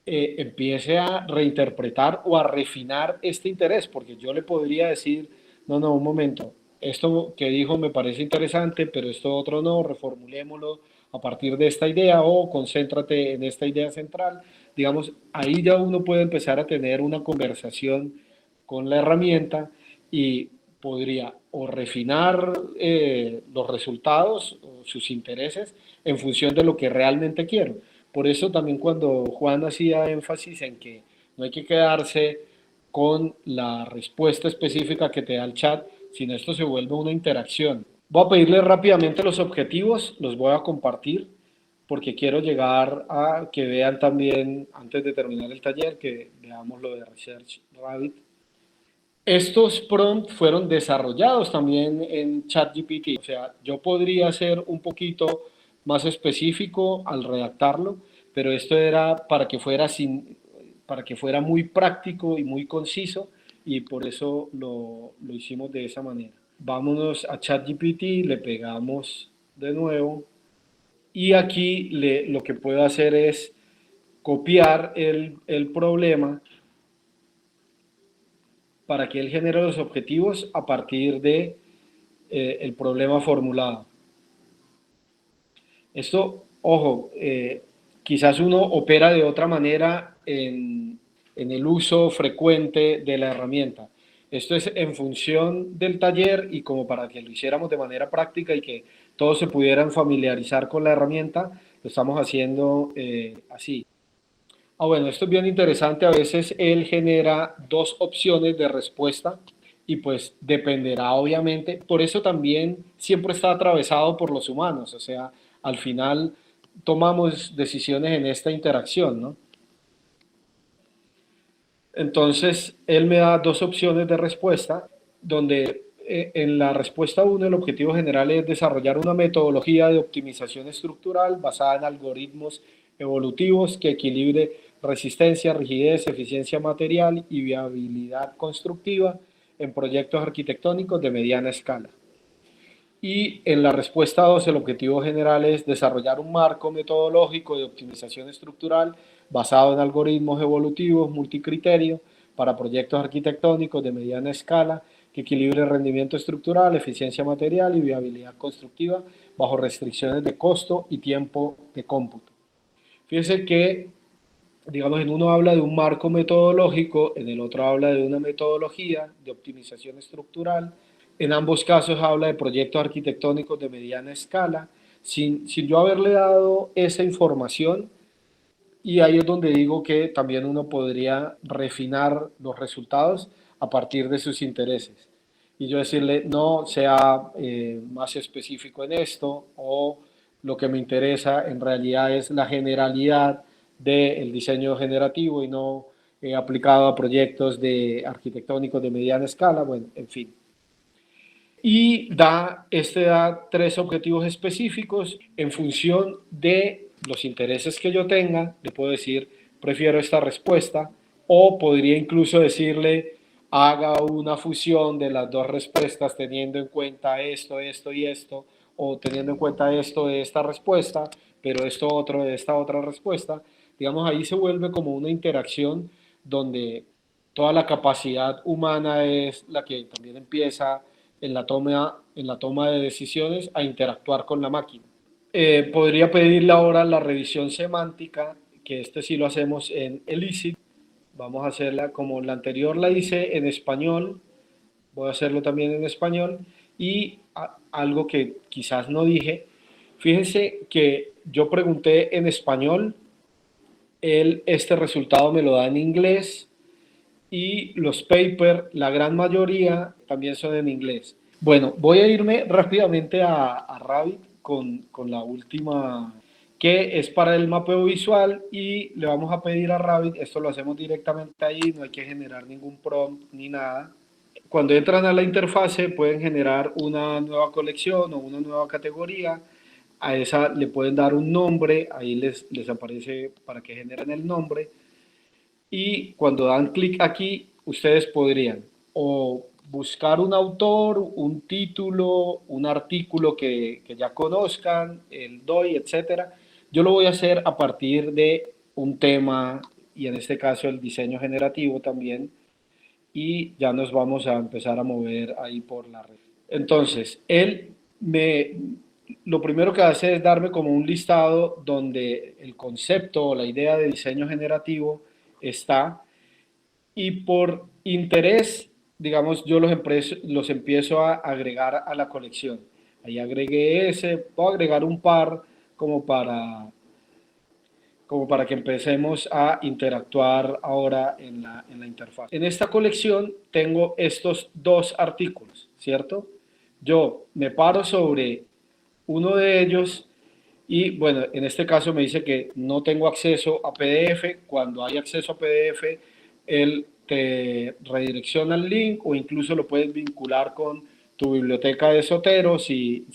empiece a reinterpretar o a refinar este interés, porque yo le podría decir, no, un momento, esto que dijo me parece interesante, pero esto otro no, reformulémoslo a partir de esta idea o concéntrate en esta idea central. Digamos, ahí ya uno puede empezar a tener una conversación con la herramienta y podría o refinar los resultados o sus intereses en función de lo que realmente quiero. Por eso también cuando Juan hacía énfasis en que no hay que quedarse con la respuesta específica que te da el chat, sino esto se vuelve una interacción. Voy a pedirles rápidamente los objetivos, los voy a compartir porque quiero llegar a que vean también, antes de terminar el taller, que veamos lo de Research Rabbit. Estos prompts fueron desarrollados también en ChatGPT, o sea, yo podría ser un poquito más específico al redactarlo, pero esto era para que fuera muy práctico y muy conciso, y por eso lo hicimos de esa manera. Vámonos a ChatGPT, le pegamos de nuevo, y aquí lo que puedo hacer es copiar el problema para que él genere los objetivos a partir de el problema formulado. Esto, ojo, quizás uno opera de otra manera en el uso frecuente de la herramienta. Esto es en función del taller y como para que lo hiciéramos de manera práctica y que todos se pudieran familiarizar con la herramienta, lo estamos haciendo así. Bueno, esto es bien interesante. A veces él genera dos opciones de respuesta y pues dependerá obviamente. Por eso también siempre está atravesado por los humanos. O sea, al final tomamos decisiones en esta interacción, ¿no? Entonces, él me da dos opciones de respuesta, donde en la respuesta 1 el objetivo general es desarrollar una metodología de optimización estructural basada en algoritmos evolutivos que equilibre resistencia, rigidez, eficiencia material y viabilidad constructiva en proyectos arquitectónicos de mediana escala. Y en la respuesta 2 el objetivo general es desarrollar un marco metodológico de optimización estructural basado en algoritmos evolutivos multicriterio para proyectos arquitectónicos de mediana escala que equilibre rendimiento estructural, eficiencia material y viabilidad constructiva bajo restricciones de costo y tiempo de cómputo. Fíjense que, digamos, en uno habla de un marco metodológico, en el otro habla de una metodología de optimización estructural. En ambos casos habla de proyectos arquitectónicos de mediana escala, sin yo haberle dado esa información, y ahí es donde digo que también uno podría refinar los resultados a partir de sus intereses. Y yo decirle, no, sea más específico en esto, o lo que me interesa en realidad es la generalidad del diseño generativo y no aplicado a proyectos arquitectónicos de mediana escala, bueno, en fin. Y da 3 objetivos específicos en función de los intereses que yo tenga. Le puedo decir, prefiero esta respuesta, o podría incluso decirle, haga una fusión de las dos respuestas teniendo en cuenta esto, esto y esto, o teniendo en cuenta esto de esta respuesta, pero esto otro de esta otra respuesta. Digamos, ahí se vuelve como una interacción donde toda la capacidad humana es la que también empieza en la toma de decisiones a interactuar con la máquina. Podría pedirle ahora la revisión semántica, que este sí lo hacemos en Elicit. Vamos a hacerla como la anterior la hice en español, voy a hacerlo también en español. Y algo que quizás no dije, fíjense que yo pregunté en español, este resultado me lo da en inglés, y los papers, la gran mayoría, también son en inglés. Bueno, voy a irme rápidamente a Rabbit con la última, que es para el mapeo visual, y le vamos a pedir a Rabbit, esto lo hacemos directamente ahí, no hay que generar ningún prompt ni nada. Cuando entran a la interfase pueden generar una nueva colección o una nueva categoría, a esa le pueden dar un nombre, ahí les aparece para que generen el nombre, y cuando dan clic aquí, ustedes podrían o buscar un autor, un título, un artículo que ya conozcan, el DOI, etcétera. Yo lo voy a hacer a partir de un tema, y en este caso el diseño generativo también, y ya nos vamos a empezar a mover ahí por la red. Entonces, lo primero que hace es darme como un listado donde el concepto o la idea de diseño generativo está, y por interés, digamos, yo los empiezo a agregar a la colección. Ahí agregué ese, puedo agregar un par como para que empecemos a interactuar ahora en la interfaz. En esta colección tengo estos dos artículos, ¿cierto? Yo me paro sobre uno de ellos y, bueno, en este caso me dice que no tengo acceso a PDF. Cuando hay acceso a PDF, él te redirecciona el link, o incluso lo puedes vincular con tu biblioteca de Zotero si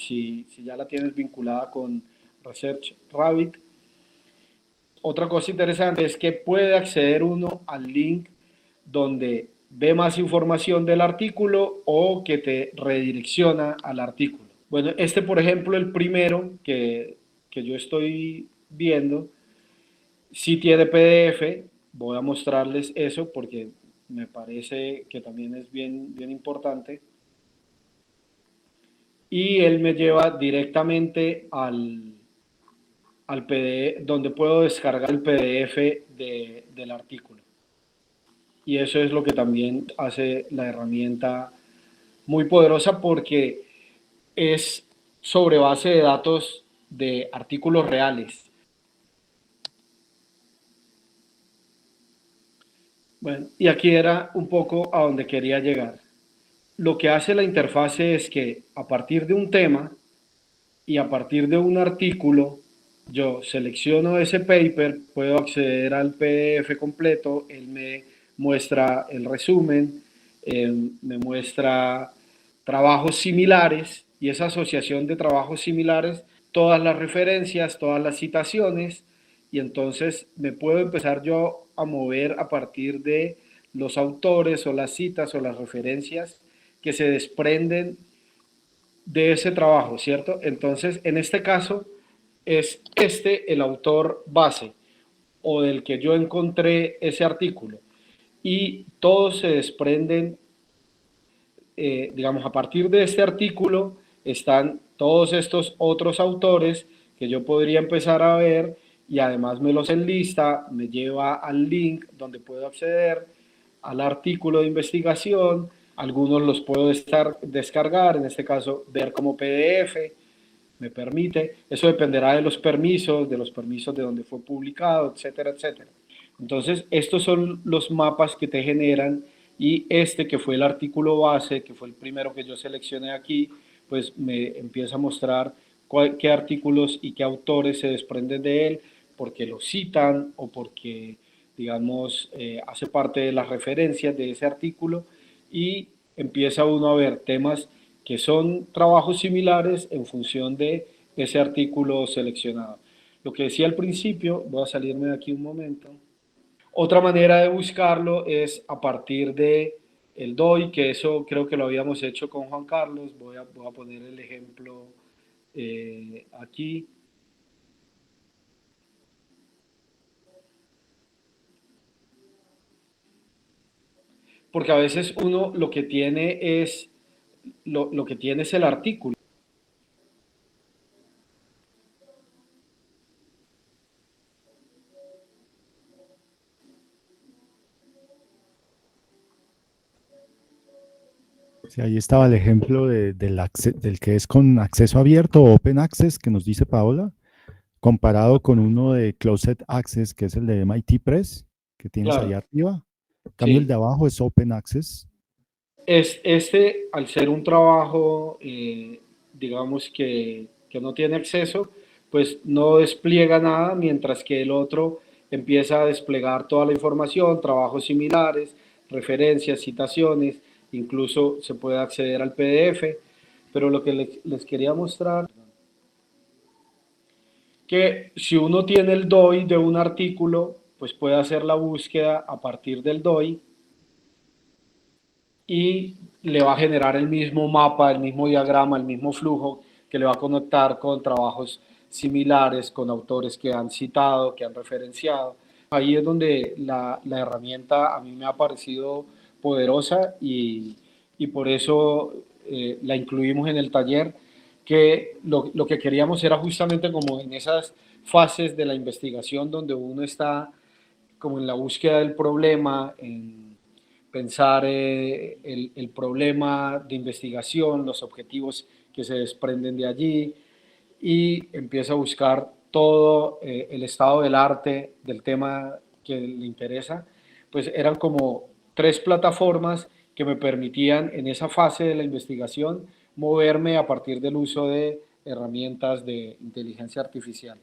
ya la tienes vinculada con Research Rabbit. Otra cosa interesante es que puede acceder uno al link donde ve más información del artículo o que te redirecciona al artículo. Bueno, este por ejemplo, el primero que yo estoy viendo, sí tiene PDF. Voy a mostrarles eso porque me parece que también es bien, bien importante. Y él me lleva directamente al PDF, donde puedo descargar el PDF del artículo. Y eso es lo que también hace la herramienta muy poderosa, porque es sobre base de datos de artículos reales. Bueno, y aquí era un poco a donde quería llegar. Lo que hace la interfase es que a partir de un tema y a partir de un artículo, yo selecciono ese paper, puedo acceder al PDF completo, él me muestra el resumen, me muestra trabajos similares, y esa asociación de trabajos similares, todas las referencias, todas las citaciones, y entonces me puedo empezar yo a mover a partir de los autores o las citas o las referencias que se desprenden de ese trabajo, ¿cierto? Entonces, en este caso, es el autor base o del que yo encontré ese artículo, y todos se desprenden, digamos, a partir de este artículo están todos estos otros autores que yo podría empezar a ver, y además me los enlista, me lleva al link donde puedo acceder al artículo de investigación. Algunos los puedo descargar, en este caso ver como PDF, me permite. Eso dependerá de los permisos de donde fue publicado, etcétera, etcétera. Entonces, estos son los mapas que te generan, y este que fue el artículo base, que fue el primero que yo seleccioné aquí, pues me empieza a mostrar qué artículos y qué autores se desprenden de él, porque lo citan o porque, digamos, hace parte de las referencias de ese artículo, y empieza uno a ver temas que son trabajos similares en función de ese artículo seleccionado. Lo que decía al principio, voy a salirme de aquí un momento. Otra manera de buscarlo es a partir de el DOI, que eso creo que lo habíamos hecho con Juan Carlos. Voy a poner el ejemplo aquí. Porque a veces uno lo que tiene es, lo que tiene es el artículo. Sí, ahí estaba el ejemplo del que es con acceso abierto o Open Access que nos dice Paola, comparado con uno de Closed Access, que es el de MIT Press, que tienes ahí Claro, arriba. En cambio, el sí. de abajo es Open Access. Al ser un trabajo, digamos que no tiene acceso, pues no despliega nada, mientras que el otro empieza a desplegar toda la información, trabajos similares, referencias, citaciones, incluso se puede acceder al PDF. Pero lo que les quería mostrar, que si uno tiene el DOI de un artículo, pues puede hacer la búsqueda a partir del DOI y le va a generar el mismo mapa, el mismo diagrama, el mismo flujo que le va a conectar con trabajos similares, con autores que han citado, que han referenciado. Ahí es donde la herramienta a mí me ha parecido poderosa y por eso la incluimos en el taller, que lo que queríamos era justamente como en esas fases de la investigación donde uno está como en la búsqueda del problema, en pensar el problema de investigación, los objetivos que se desprenden de allí y empieza a buscar todo el estado del arte del tema que le interesa, pues eran como tres plataformas que me permitían en esa fase de la investigación moverme a partir del uso de herramientas de inteligencia artificial.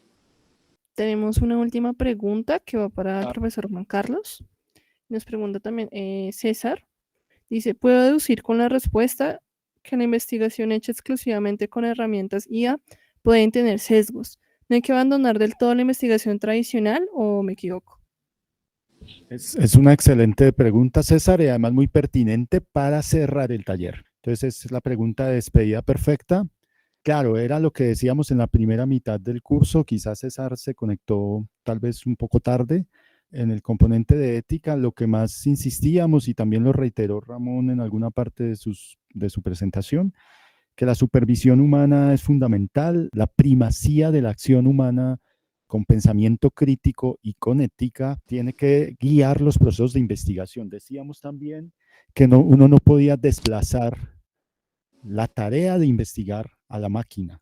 Tenemos una última pregunta que va para el profesor Juan Carlos. Nos pregunta también César. Dice, ¿puedo deducir con la respuesta que la investigación hecha exclusivamente con herramientas IA pueden tener sesgos? ¿No hay que abandonar del todo la investigación tradicional o me equivoco? Es una excelente pregunta, César, y además muy pertinente para cerrar el taller. Entonces, es la pregunta de despedida perfecta. Claro, era lo que decíamos en la primera mitad del curso. Quizás César se conectó tal vez un poco tarde. En el componente de ética, lo que más insistíamos, y también lo reiteró Ramón en alguna parte de su presentación, que la supervisión humana es fundamental, la primacía de la acción humana con pensamiento crítico y con ética tiene que guiar los procesos de investigación. Decíamos también que uno no podía desplazar la tarea de investigar a la máquina,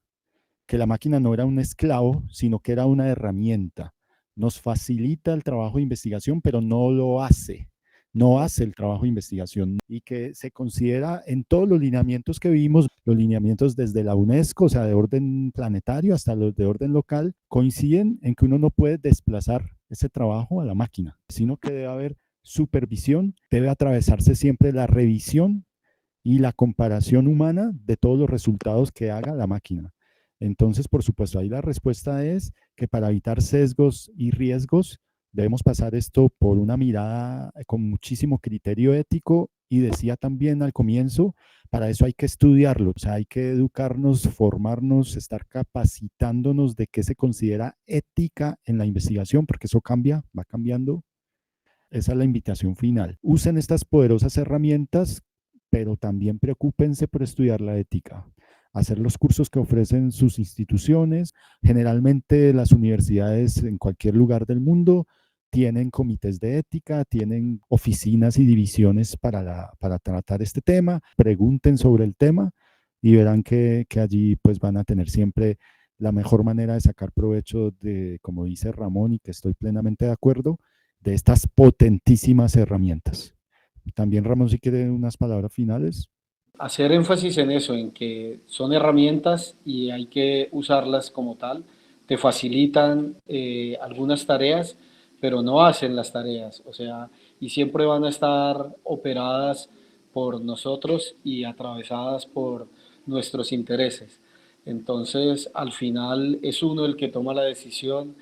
que la máquina no era un esclavo, sino que era una herramienta. Nos facilita el trabajo de investigación, pero no lo hace. No hace el trabajo de investigación y que se considera en todos los lineamientos que vimos, los lineamientos desde la UNESCO, o sea, de orden planetario hasta los de orden local, coinciden en que uno no puede desplazar ese trabajo a la máquina, sino que debe haber supervisión, debe atravesarse siempre la revisión y la comparación humana de todos los resultados que haga la máquina. Entonces, por supuesto, ahí la respuesta es que para evitar sesgos y riesgos debemos pasar esto por una mirada con muchísimo criterio ético y decía también al comienzo, para eso hay que estudiarlo, o sea, hay que educarnos, formarnos, estar capacitándonos de qué se considera ética en la investigación, porque eso cambia, va cambiando. Esa es la invitación final. Usen estas poderosas herramientas, pero también preocúpense por estudiar la ética, hacer los cursos que ofrecen sus instituciones. Generalmente las universidades en cualquier lugar del mundo tienen comités de ética, tienen oficinas y divisiones para tratar este tema. Pregunten sobre el tema y verán que allí pues van a tener siempre la mejor manera de sacar provecho de, como dice Ramón, y que estoy plenamente de acuerdo, de estas potentísimas herramientas. También Ramón, si quiere unas palabras finales. Hacer énfasis en eso, en que son herramientas y hay que usarlas como tal. Te facilitan algunas tareas, pero no hacen las tareas. O sea, y siempre van a estar operadas por nosotros y atravesadas por nuestros intereses. Entonces, al final es uno el que toma la decisión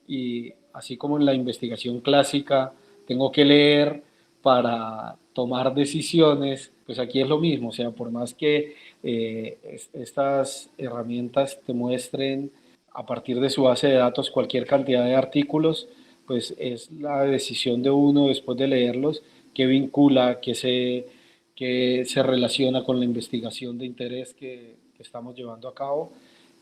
y así como en la investigación clásica, tengo que leer para tomar decisiones, pues aquí es lo mismo, o sea, por más que estas herramientas te muestren a partir de su base de datos cualquier cantidad de artículos, pues es la decisión de uno después de leerlos que vincula, que se relaciona con la investigación de interés que estamos llevando a cabo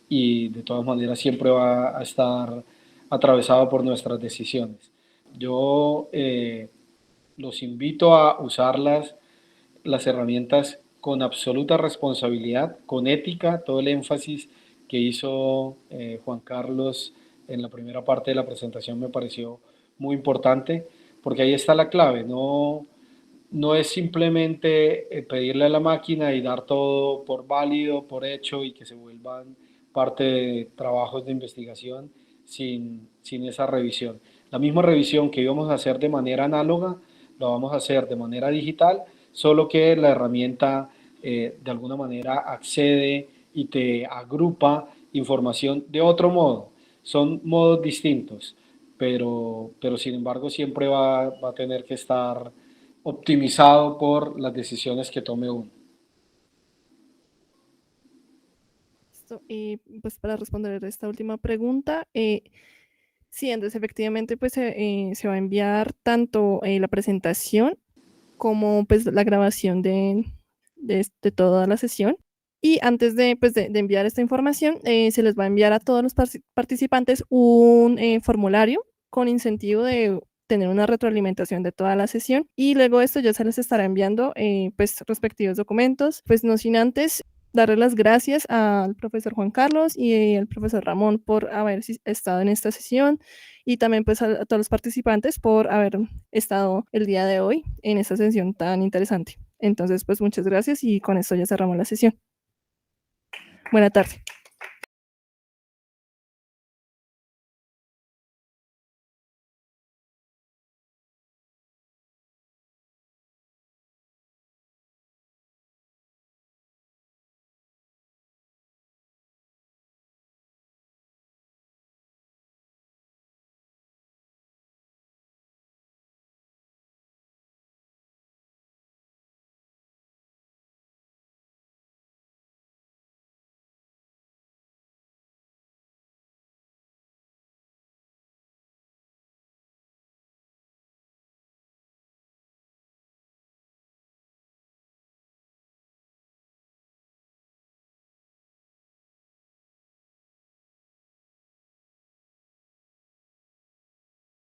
y de todas maneras siempre va a estar atravesado por nuestras decisiones. Yo los invito a usar las herramientas con absoluta responsabilidad, con ética, todo el énfasis que hizo Juan Carlos en la primera parte de la presentación me pareció muy importante, porque ahí está la clave, no es simplemente pedirle a la máquina y dar todo por válido, por hecho y que se vuelvan parte de trabajos de investigación sin esa revisión. La misma revisión que íbamos a hacer de manera análoga, la vamos a hacer de manera digital, solo que la herramienta de alguna manera accede y te agrupa información de otro modo. Son modos distintos, pero sin embargo siempre va a tener que estar optimizado por las decisiones que tome uno. Pues para responder esta última pregunta, sí, Andrés, efectivamente, pues se va a enviar tanto la presentación como pues la grabación de toda la sesión. Y antes pues, de enviar esta información, se les va a enviar a todos los participantes un formulario con incentivo de tener una retroalimentación de toda la sesión. Y luego esto ya se les estará enviando pues respectivos documentos, pues no sin antes darle las gracias al profesor Juan Carlos y al profesor Ramón por haber estado en esta sesión y también pues a todos los participantes por haber estado el día de hoy en esta sesión tan interesante. Entonces, pues muchas gracias y con esto ya cerramos la sesión. Buena tarde.